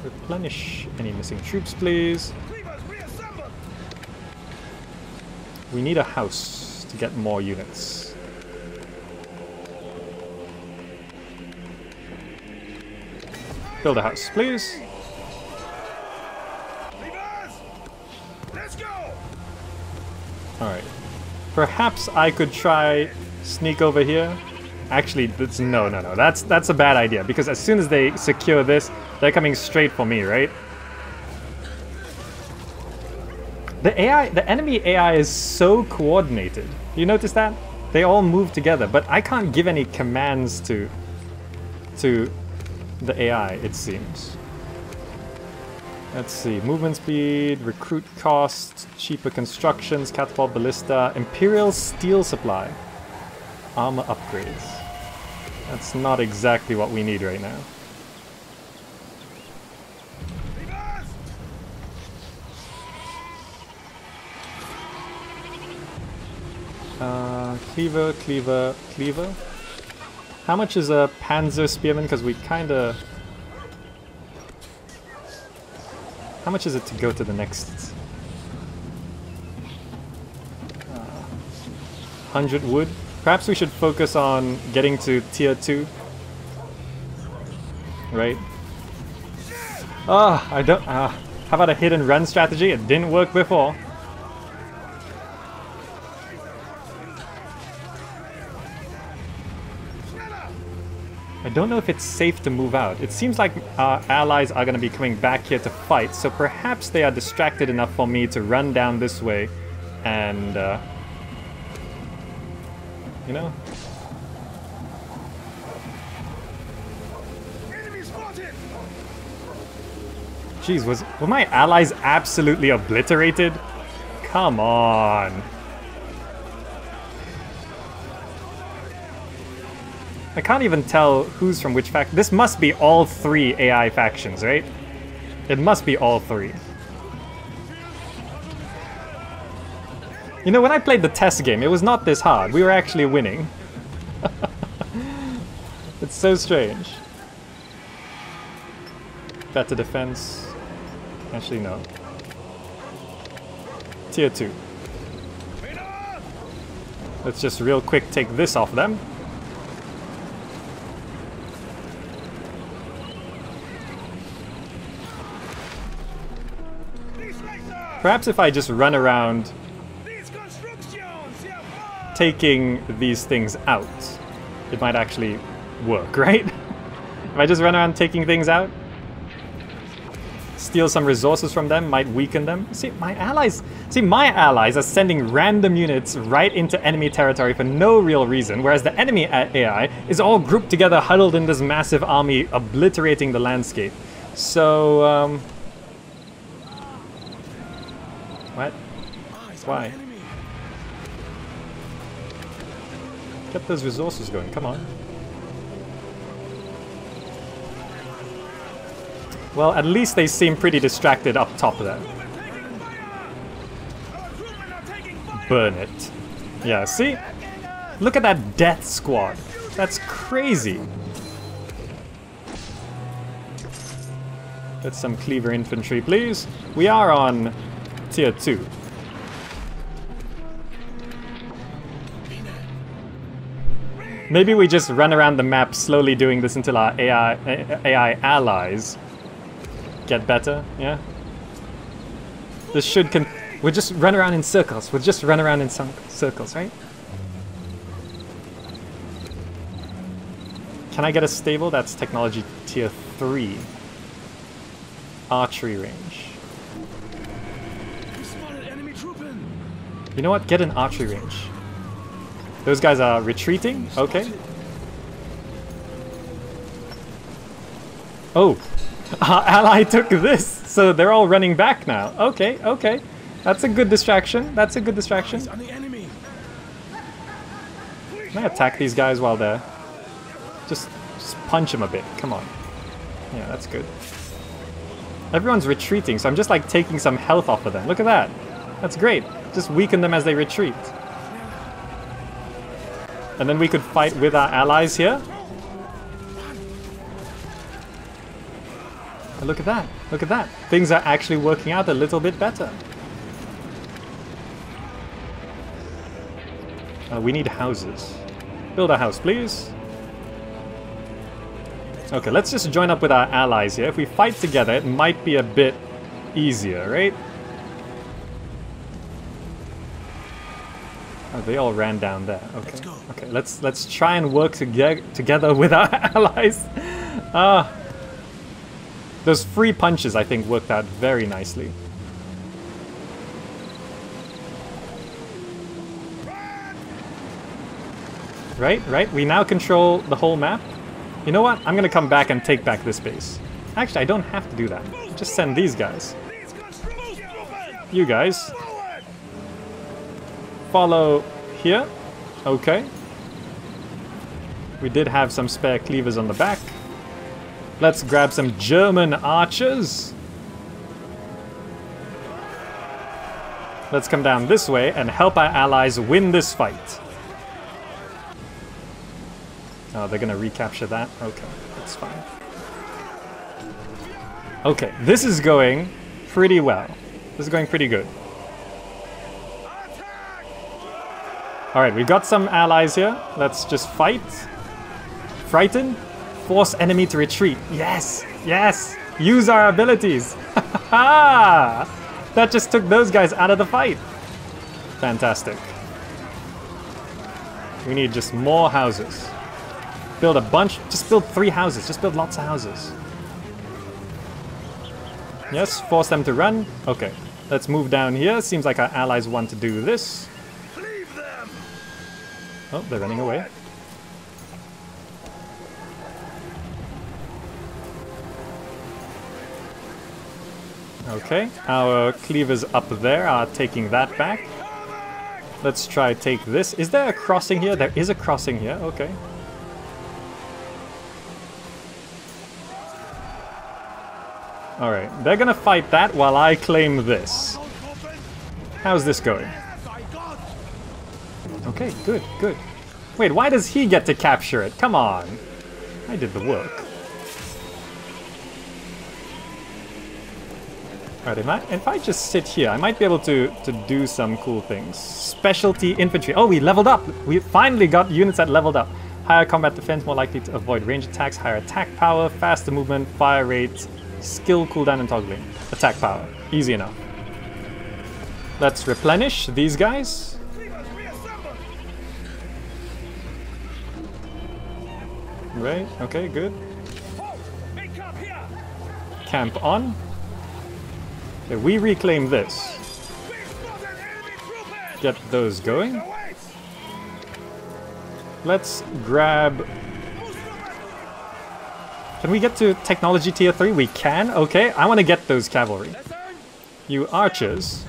Replenish any missing troops, please. We need a house to get more units. Build a house, please. Let's go. Alright. Perhaps I could try sneak over here. Actually, no. That's a bad idea, because as soon as they secure this, they're coming straight for me, right? The enemy AI is so coordinated. You notice that? They all move together, but I can't give any commands to the AI, it seems. Let's see, movement speed, recruit cost, cheaper constructions, catapult ballista, imperial steel supply, armor upgrades. That's not exactly what we need right now. Cleaver. How much is a panzer spearman? Because we kinda How much is it to go to the next? 100 wood. Perhaps we should focus on getting to tier 2. Right? Ah, I don't... how about a hit and run strategy? It didn't work before. I don't know if it's safe to move out. It seems like our allies are going to be coming back here to fight, so perhaps they are distracted enough for me to run down this way and, you know? Jeez, were my allies absolutely obliterated? Come on. I can't even tell who's from which faction. This must be all 3 AI factions, right? It must be all 3. You know, when I played the test game, it was not this hard. We were actually winning. It's so strange. Better defense. Actually, no. Tier 2. Let's just real quick take this off them. Perhaps if I just run around taking these things out, it might actually work, right? If I just run around taking things out, steal some resources from them, might weaken them. See, my allies are sending random units right into enemy territory for no real reason, whereas the enemy AI is all grouped together, huddled in this massive army, obliterating the landscape. So, what? Why? Get those resources going, come on. Well, at least they seem pretty distracted up top there. Burn it. Yeah, see? Look at that death squad. That's crazy. Get some cleaver infantry, please. We are on tier 2. Maybe we just run around the map slowly doing this until our AI allies get better, yeah? This should we'll just run around in circles. We'll just run around in some circles, right? Can I get a stable? That's technology tier 3. Archery range. You know what? Get an archery range. Those guys are retreating? Okay. Oh! Our ally took this! So they're all running back now. Okay, okay. That's a good distraction. That's a good distraction. Can I attack these guys while they're... Just punch them a bit. Come on. Yeah, that's good. Everyone's retreating, so I'm just like taking some health off of them. Look at that. That's great. Just weaken them as they retreat. And then we could fight with our allies here. And look at that. Look at that. Things are actually working out a little bit better. We need houses. Build a house, please. Okay, let's just join up with our allies here. If we fight together, it might be a bit easier, right? Oh, they all ran down there. Okay. Okay, let's try and work together with our allies. Those free punches, I think, worked out very nicely. Right, right. We now control the whole map. You know what? I'm gonna come back and take back this base. Actually, I don't have to do that. Just send these guys. You guys. Follow here. Okay. We did have some spare cleavers on the back. Let's grab some German archers. Let's come down this way and help our allies win this fight. Oh, they're gonna recapture that? Okay, that's fine. Okay, this is going pretty well. This is going pretty good. Alright, we got some allies here. Let's just fight. Frighten. Force enemy to retreat. Yes! Yes! Use our abilities! That just took those guys out of the fight. Fantastic. We need just more houses. Build a bunch. Just build 3 houses. Just build lots of houses. Yes, force them to run. Okay, let's move down here. Seems like our allies want to do this. Oh, they're running away. Okay, our cleavers up there are taking that back. Let's try take this. Is there a crossing here? There is a crossing here. Okay. Alright, they're gonna fight that while I claim this. How's this going? Okay, good, good. Wait, why does he get to capture it? Come on. I did the work. Alright, if I just sit here, I might be able to do some cool things. Specialty infantry. Oh, we leveled up! We finally got units that leveled up. Higher combat defense, more likely to avoid range attacks, higher attack power, faster movement, fire rate, skill cooldown and toggling. Attack power. Easy enough. Let's replenish these guys. Right, okay, good. Camp on. Okay, we reclaim this. Get those going. Let's grab... Can we get to technology tier 3? We can? Okay, I want to get those cavalry. You archers,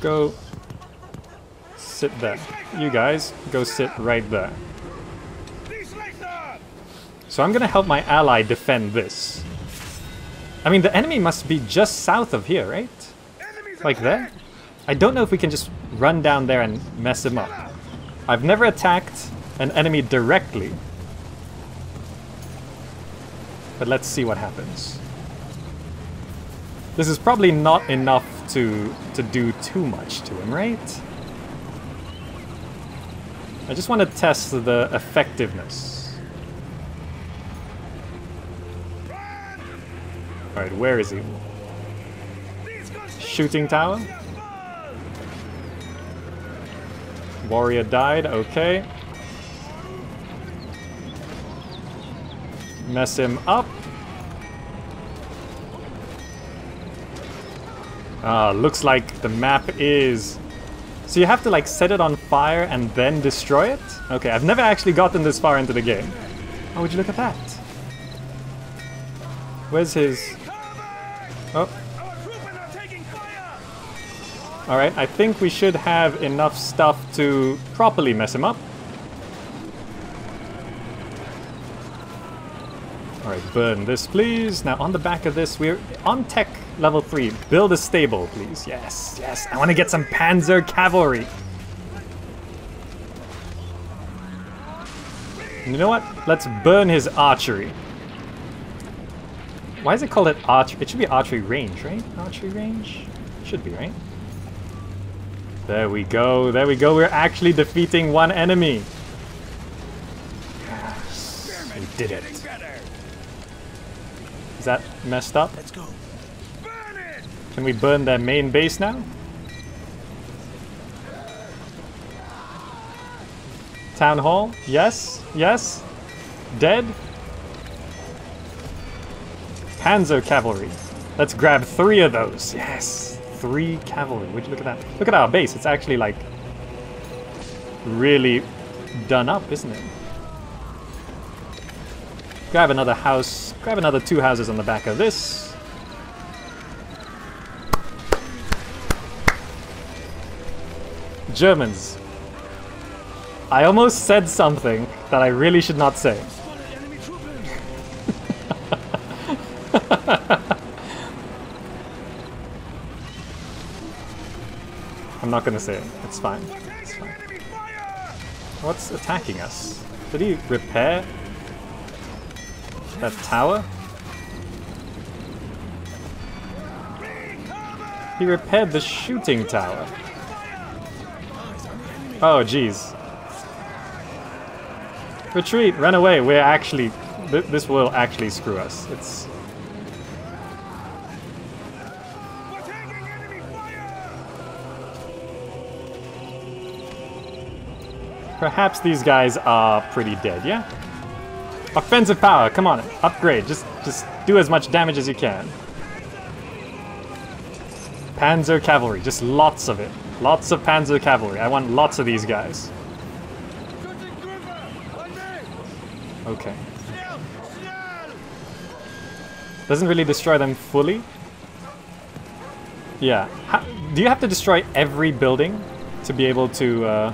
go sit there. You guys, go sit right there. So I'm gonna help my ally defend this. I mean, the enemy must be just south of here, right? Like there? I don't know if we can just run down there and mess him up. I've never attacked an enemy directly. But let's see what happens. This is probably not enough to do too much to him, right? I just want to test the effectiveness. Alright, where is he? Shooting tower? Warrior died, okay. Mess him up. Looks like the map is... So you have to like set it on fire and then destroy it? Okay, I've never actually gotten this far into the game. Oh, would you look at that? Where's his... Oh. Alright, I think we should have enough stuff to properly mess him up. Alright, burn this please. Now on the back of this, we're on tech level 3. Build a stable, please. Yes, yes. I want to get some panzer cavalry. You know what? Let's burn his archery. Why is it called archery? It should be archery range, right? Archery range? Should be, right? There we go, there we go. We're actually defeating one enemy. Yes, we did it. Is that messed up? Let's go. Can we burn their main base now? Town hall? Yes, yes. Dead. Panzer cavalry. Let's grab 3 of those. Yes, 3 cavalry. Would you look at that? Look at our base. It's actually like really done up, isn't it? Grab another house. Grab another 2 houses on the back of this. Germans. I almost said something that I really should not say. I'm not gonna say it. It's fine. It's fine. What's attacking us? Did he repair that tower? He repaired the shooting tower. Oh, jeez. Retreat, run away. We're actually... This will actually screw us. It's... We're taking enemy fire! Perhaps these guys are pretty dead, yeah? Offensive power, come on, upgrade. Just do as much damage as you can. Panzer cavalry, just lots of it. Lots of panzer cavalry. I want lots of these guys. Okay. Doesn't really destroy them fully. Yeah. Do you have to destroy every building to be able to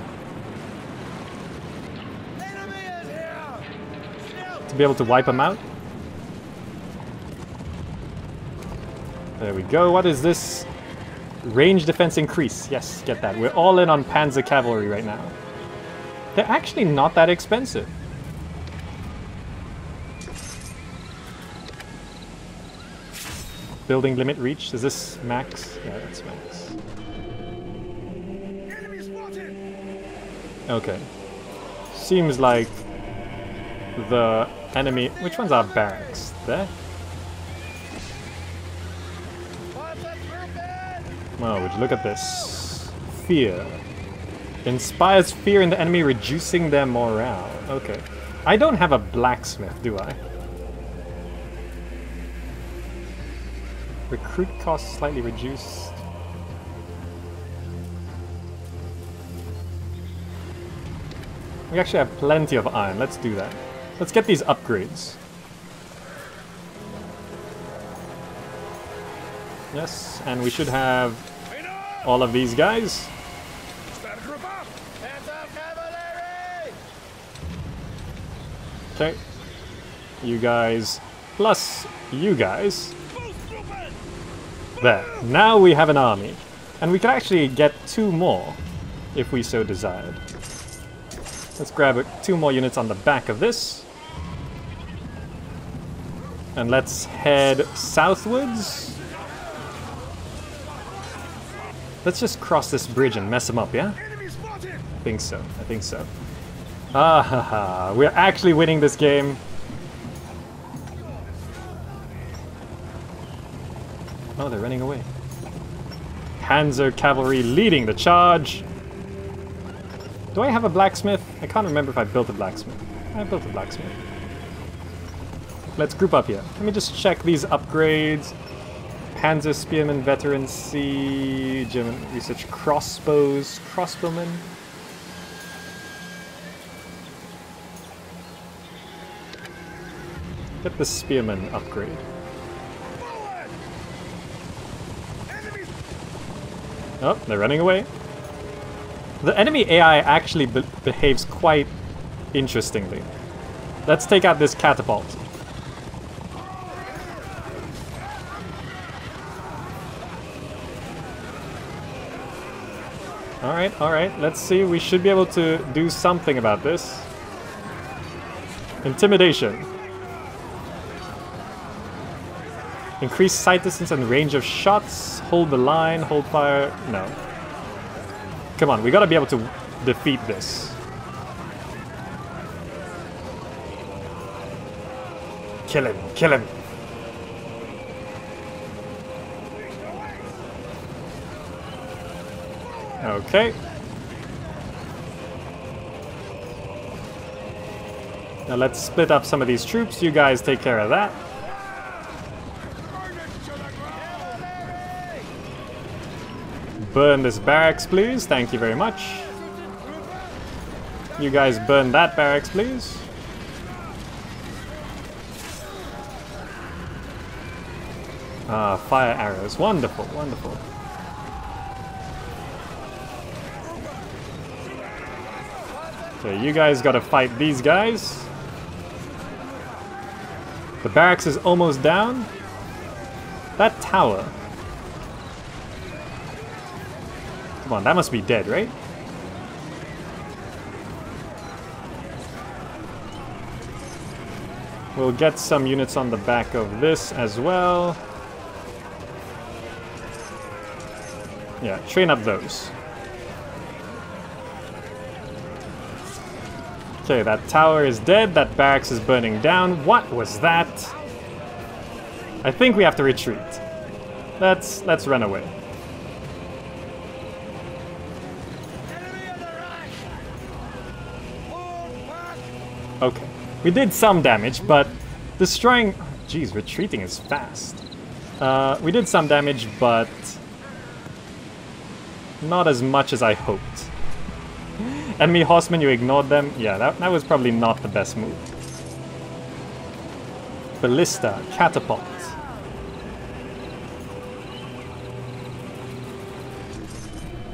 wipe them out? There we go. What is this? Range defense increase. Yes, get that. We're all in on panzer cavalry right now. They're actually not that expensive. Building limit reached. Is this max? Yeah, that's max. Enemy spotted! Okay. Seems like the enemy... Which one's our barracks? There? Oh, would you look at this? Fear. Inspires fear in the enemy, reducing their morale. Okay. I don't have a blacksmith, do I? Recruit cost slightly reduced. We actually have plenty of iron. Let's do that. Let's get these upgrades. Yes, and we should have all of these guys. Okay. You guys plus you guys. There. Now we have an army. And we can actually get 2 more if we so desired. Let's grab 2 more units on the back of this. And let's head southwards. Let's just cross this bridge and mess them up, yeah? I think so. I think so. Ah ha ha. We're actually winning this game. Oh, they're running away. Panzer cavalry leading the charge. Do I have a blacksmith? I can't remember if I built a blacksmith. I built a blacksmith. Let's group up here. Let me just check these upgrades. Panzer Spearman Veteran C, German Research Crossbows, Crossbowmen. Get the Spearman upgrade. Oh, they're running away. The enemy AI actually behaves quite interestingly. Let's take out this catapult. Alright, let's see. We should be able to do something about this. Intimidation. Increase sight distance and range of shots. Hold the line, hold fire. No. Come on, we gotta be able to defeat this. Kill him, kill him. Okay. Now let's split up some of these troops. You guys take care of that. Burn this barracks, please. Thank you very much. You guys burn that barracks, please. Ah, fire arrows. Wonderful, wonderful. Okay, you guys gotta fight these guys. The barracks is almost down. That tower. Come on, that must be dead, right? We'll get some units on the back of this as well. Yeah, train up those. Okay, that tower is dead, that barracks is burning down. What was that? I think we have to retreat. Let's run away. Okay, we did some damage, but destroying... Jeez, retreating is fast. We did some damage, but not as much as I hoped. Enemy horsemen, you ignored them. Yeah, that was probably not the best move. Ballista, catapult.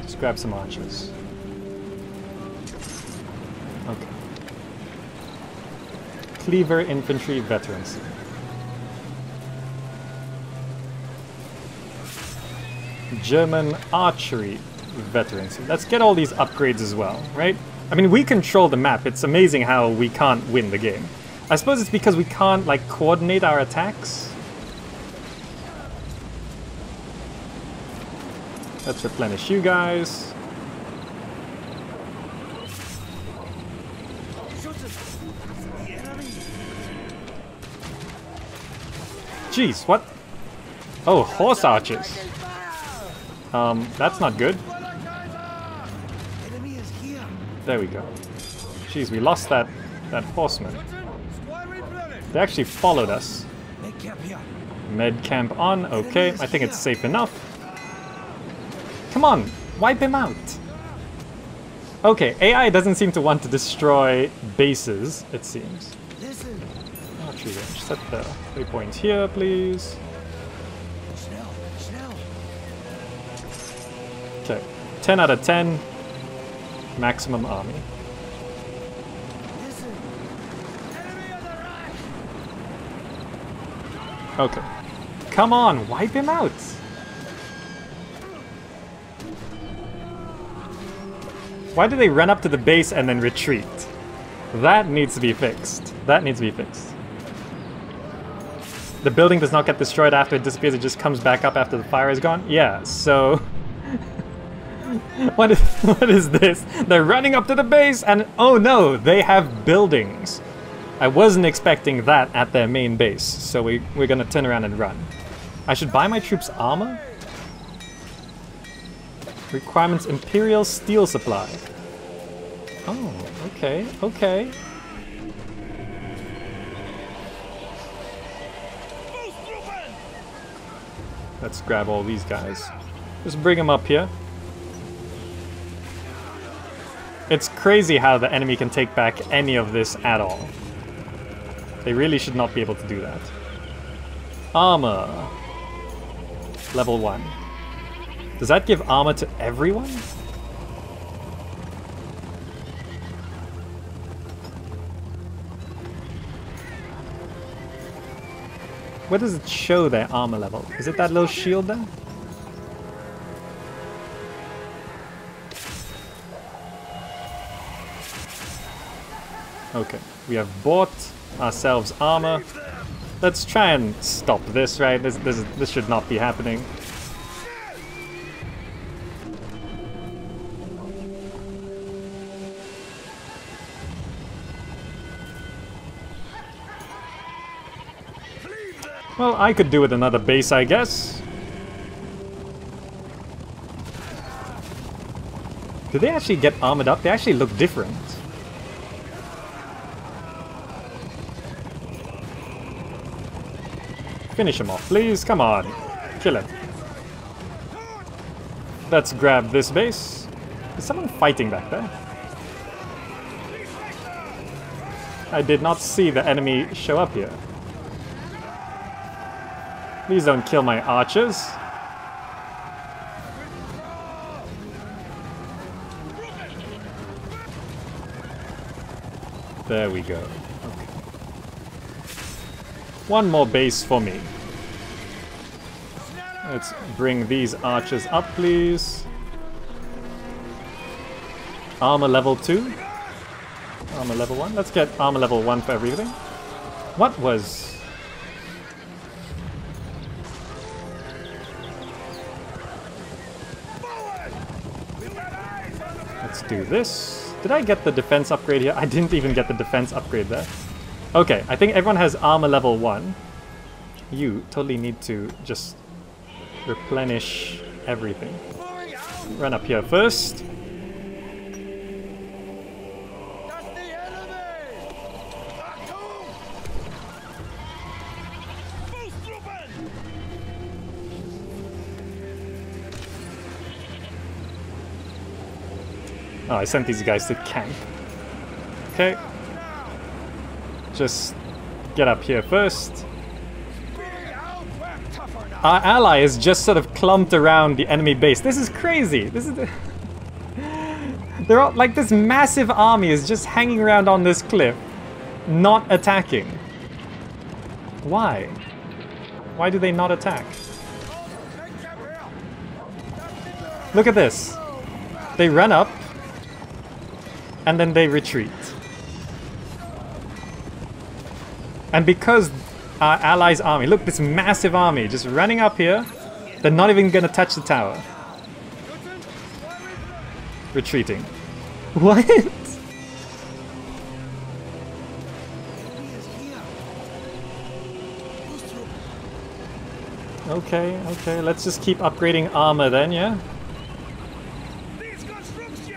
Just grab some archers. Okay. Cleaver, infantry, veterans. German archery, veterans. Let's get all these upgrades as well, right? I mean, we control the map. It's amazing how we can't win the game. I suppose it's because we can't, like, coordinate our attacks. Let's replenish you guys. Jeez, what? Oh, horse archers. That's not good. There we go. Jeez, we lost that horseman. They actually followed us. Med camp on, okay. I think it's safe enough. Come on, wipe him out. Okay, AI doesn't seem to want to destroy bases, it seems. Archery range, set the waypoint here, please. Okay, 10 out of 10. Maximum army. Okay. Come on, wipe him out! Why do they run up to the base and then retreat? That needs to be fixed. That needs to be fixed. The building does not get destroyed after it disappears, it just comes back up after the fire is gone? Yeah, so... What is this? They're running up to the base and oh no, they have buildings. I wasn't expecting that at their main base, so we're gonna turn around and run. I should buy my troops armor? Requirements Imperial Steel Supply. Oh, okay, okay. Let's grab all these guys. Just bring them up here. It's crazy how the enemy can take back any of this at all. They really should not be able to do that. Armor. Level 1. Does that give armor to everyone? Where does it show their armor level? Is it that little shield there? Okay, we have bought ourselves armor. Let's try and stop this, right? This should not be happening. Well, I could do with another base, I guess. Did they actually get armored up? They actually look different. Finish him off, please. Come on. Kill him. Let's grab this base. Is someone fighting back there? I did not see the enemy show up here. Please don't kill my archers. There we go. Okay. One more base for me. Let's bring these archers up, please. Armor level 2. Armor level 1. Let's get armor level 1 for everything. What was... do this. Did I get the defense upgrade here? I didn't even get the defense upgrade there. Okay, I think everyone has armor level 1. You totally need to just replenish everything. Run up here first. Oh, I sent these guys to camp. Okay. Just get up here first. Our ally is just sort of clumped around the enemy base. This is crazy. This is... They're all, like, this massive army is just hanging around on this cliff, not attacking. Why? Why do they not attack? Look at this. They run up, and then they retreat. And because our allies' army, look, this massive army just running up here, they're not even gonna touch the tower. Retreating. What? Okay, okay, let's just keep upgrading armor then, yeah?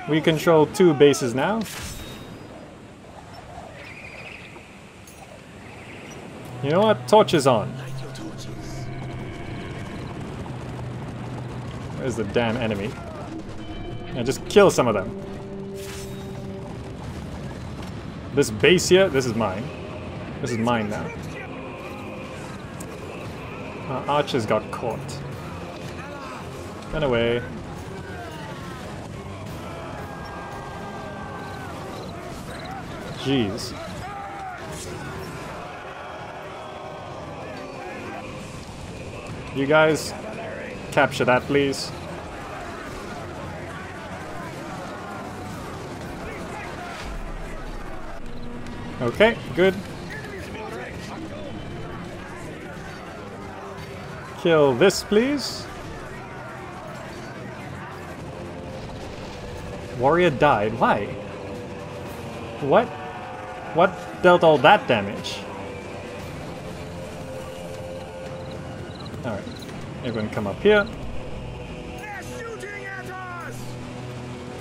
We control 2 bases now. You know what? Torches on. Where's the damn enemy? Yeah, just kill some of them. This base here, this is mine. This is mine now. Our archers got caught. Run away. Jeez. You guys, capture that, please. Okay, good. Kill this, please. Warrior died. Why? What? What dealt all that damage? Alright. Everyone come up here.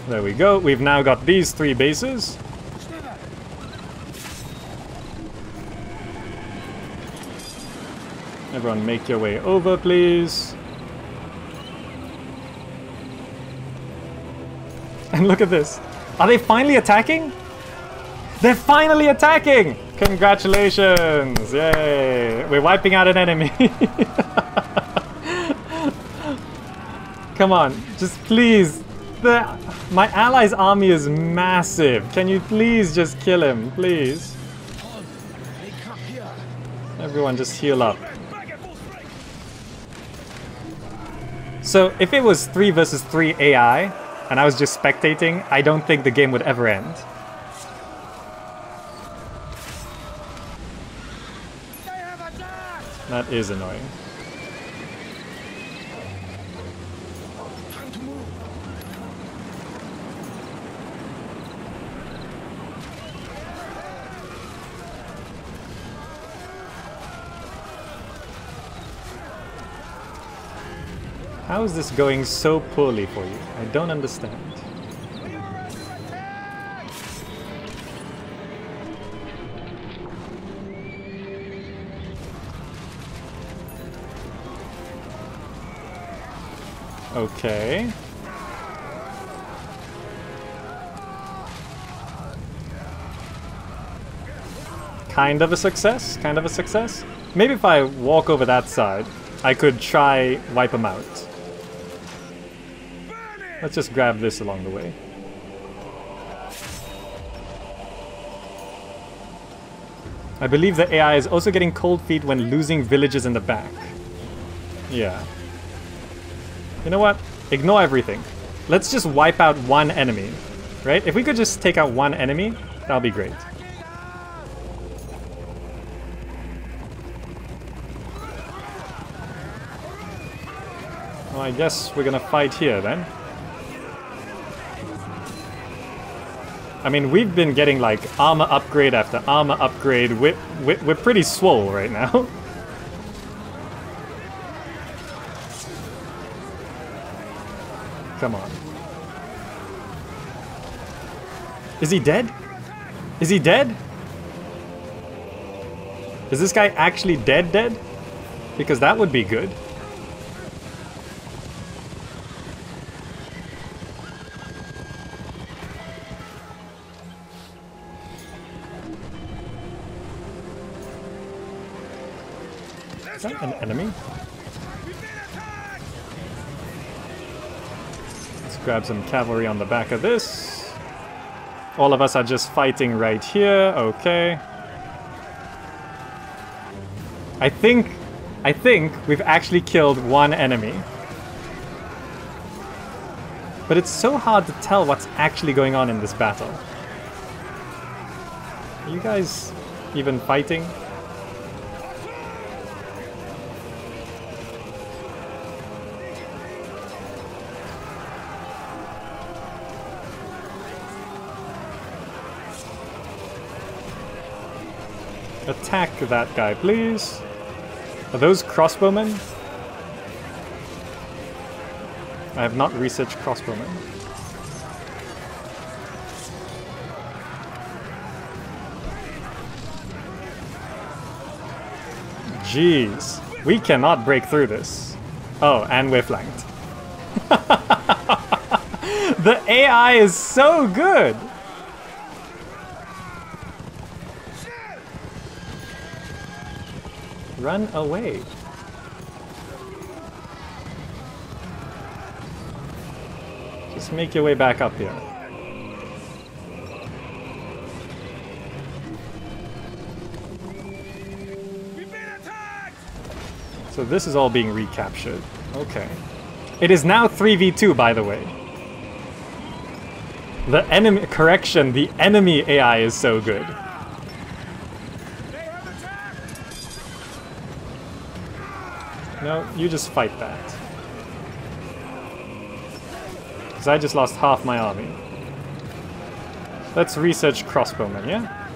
There we go. We've now got these 3 bases. Everyone make your way over, please. And look at this. Are they finally attacking? They're finally attacking! Congratulations! Yay! We're wiping out an enemy. Come on, just please. My ally's army is massive. Can you please just kill him, please? Everyone just heal up. So if it was 3 versus 3 AI, and I was just spectating, I don't think the game would ever end. That is annoying. How is this going so poorly for you? I don't understand. Okay. Kind of a success, kind of a success. Maybe if I walk over that side, I could try wipe them out. Let's just grab this along the way. I believe the AI is also getting cold feet when losing villages in the back. Yeah. You know what? Ignore everything. Let's just wipe out one enemy, right? If we could just take out one enemy, that'll be great. Well, I guess we're gonna fight here then. I mean, we've been getting like armor upgrade after armor upgrade. We're pretty swole right now. Come on. Is he dead? Is he dead? Is this guy actually dead? Because that would be good. Is that an enemy? Let's grab some cavalry on the back of this. All of us are just fighting right here. Okay. I think we've actually killed one enemy. But it's so hard to tell what's actually going on in this battle. Are you guys even fighting? Attack that guy, please. Are those crossbowmen? I have not researched crossbowmen. Jeez, we cannot break through this. Oh, and we're flanked. The AI is so good! Run away. Just make your way back up here. We've been attacked! So this is all being recaptured. Okay. It is now 3v2, by the way. The enemy... Correction, the enemy AI is so good. No, you just fight that. Because I just lost half my army. Let's research crossbowmen, yeah?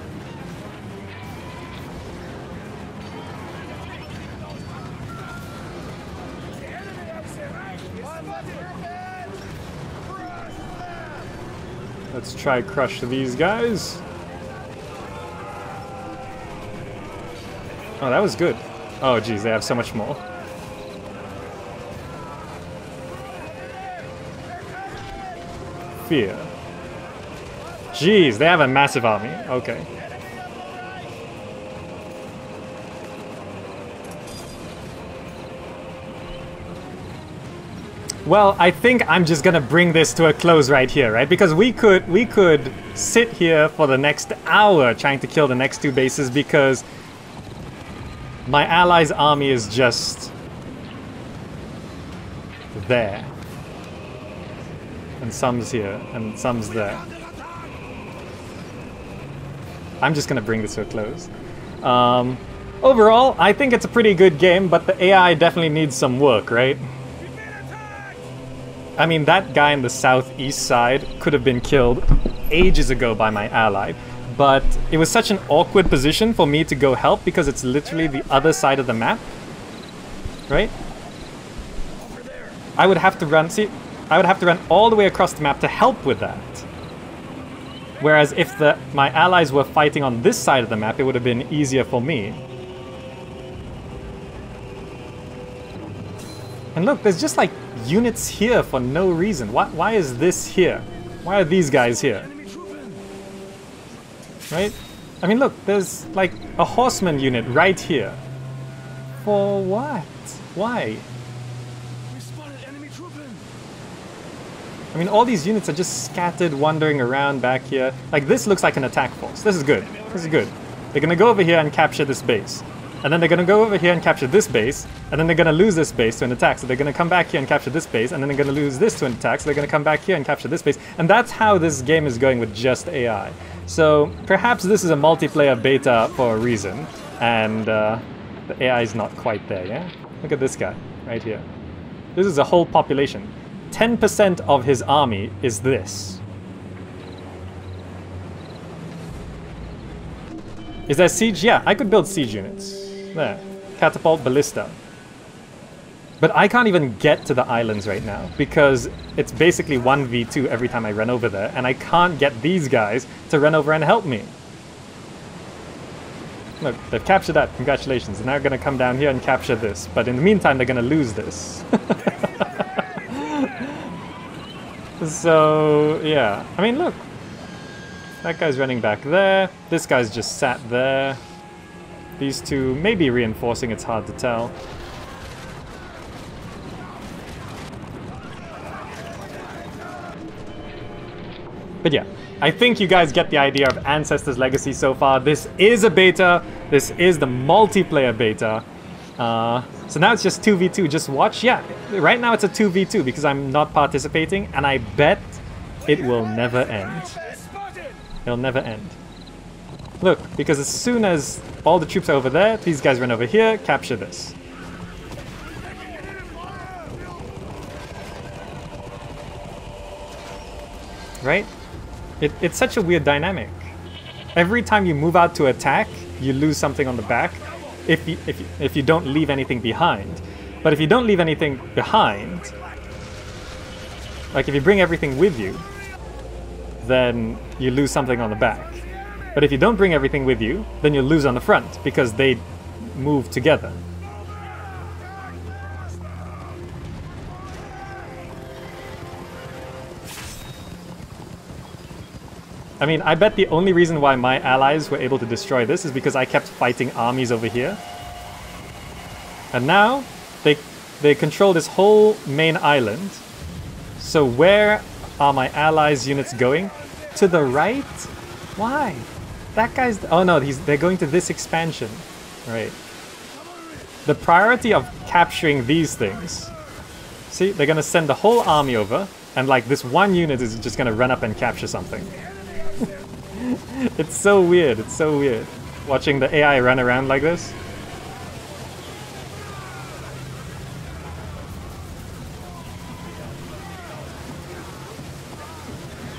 Let's try crush these guys. Oh, that was good. Oh, geez, they have so much more. Fear. Jeez, they have a massive army. Okay. Well, I think I'm just gonna bring this to a close right here, right? Because we could sit here for the next hour trying to kill the next two bases because my allies' army is just there. And some's here, and some's there. I'm just gonna bring this to a close. Overall, I think it's a pretty good game, but the AI definitely needs some work, right? I mean, that guy in the southeast side could have been killed ages ago by my ally, but it was such an awkward position for me to go help because it's literally the other side of the map, right? I would have to run, see, I would have to run all the way across the map to help with that. Whereas if my allies were fighting on this side of the map, it would have been easier for me. And look, there's just like units here for no reason. Why is this here? Why are these guys here? Right? I mean, look, there's like a horseman unit right here. For what? Why? I mean, all these units are just scattered, wandering around back here. Like, this looks like an attack force. This is good. This is good. They're gonna go over here and capture this base. And then they're gonna go over here and capture this base. And then they're gonna lose this base to an attack. So they're gonna come back here and capture this base. And then they're gonna lose this to an attack. So they're gonna come back here and capture this base. And that's how this game is going with just AI. So perhaps this is a multiplayer beta for a reason. And the AI is not quite there, yeah? Look at this guy right here. This is a whole population. 10% of his army is this. Is there siege? Yeah, I could build siege units. There. Catapult, ballista. But I can't even get to the islands right now because it's basically 1v2 every time I run over there, and I can't get these guys to run over and help me. Look, they've captured that. Congratulations. And now they're going to come down here and capture this. But in the meantime, they're going to lose this. So, yeah. I mean, look. That guy's running back there. This guy's just sat there. These two may be reinforcing. It's hard to tell. But yeah, I think you guys get the idea of Ancestors Legacy so far. This is a beta. This is the multiplayer beta. So now it's just 2v2. Just watch. Yeah, right now it's a 2v2 because I'm not participating, and I bet it will never end. It'll never end. Look, because as soon as all the troops are over there, these guys run over here, capture this. Right? It's such a weird dynamic. Every time you move out to attack, you lose something on the back if you don't leave anything behind. But if you don't leave anything behind, like if you bring everything with you, then you lose something on the back. But if you don't bring everything with you, then you'll lose on the front because they move together. I mean, I bet the only reason why my allies were able to destroy this is because I kept fighting armies over here. And now, they control this whole main island. So where are my allies' units going? To the right? Why? That guy's... Oh no, they're going to this expansion. Right. The priority of capturing these things... See, they're gonna send the whole army over, and like this one unit is just gonna run up and capture something. It's so weird, it's so weird. Watching the AI run around like this.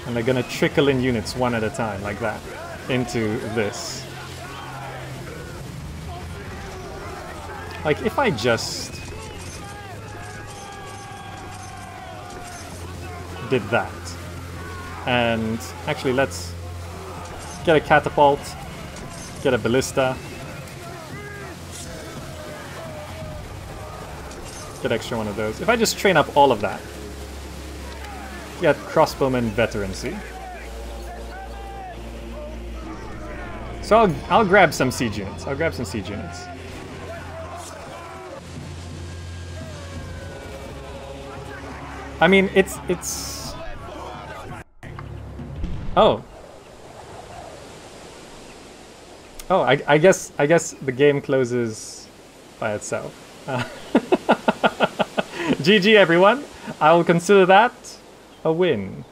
And they're gonna trickle in units one at a time, like that, into this. Like, if I just did that, and actually let's get a catapult, get a ballista, get extra one of those. If I just train up all of that, get crossbowman veterancy. So I'll grab some siege units. I'll grab some siege units. I mean, it's... Oh. Oh, I guess the game closes by itself. GG everyone. I will consider that a win.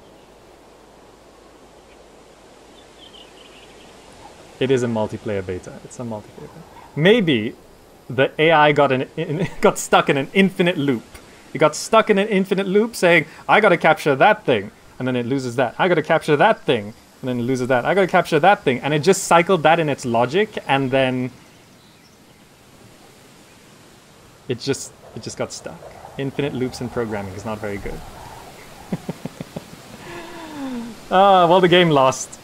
It is a multiplayer beta. It's a multiplayer beta. Maybe the AI got stuck in an infinite loop. It got stuck in an infinite loop saying, I gotta capture that thing, and then it loses that. I gotta capture that thing, and then it loses that. I gotta capture that thing, and it just cycled that in its logic, and then it just got stuck. Infinite loops in programming is not very good. Well, the game lost.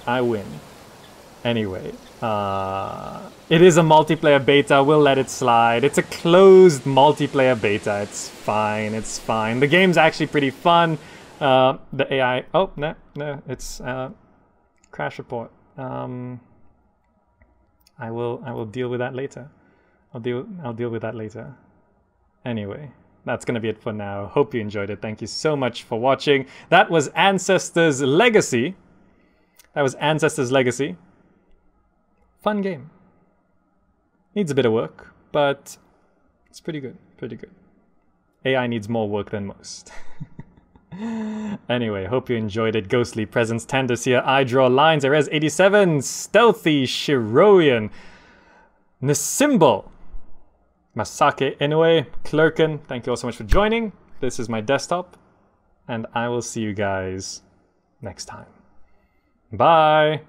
I win. Anyway, it is a multiplayer beta. We'll let it slide. It's a closed multiplayer beta. It's fine. It's fine. The game's actually pretty fun. The AI... Oh, no. It's crash report. I will deal with that later. I'll deal with that later. Anyway, that's going to be it for now. Hope you enjoyed it. Thank you so much for watching. That was Ancestors Legacy. That was Ancestors Legacy. Fun game. Needs a bit of work, but it's pretty good. Pretty good. AI needs more work than most. Anyway, hope you enjoyed it. Ghostly Presence, Tandus here. I Draw Lines, Erez 87, Stealthy Shiroian, Nisimbal, Masake Inoue, Clerken, thank you all so much for joining. This is my desktop, and I will see you guys next time. Bye!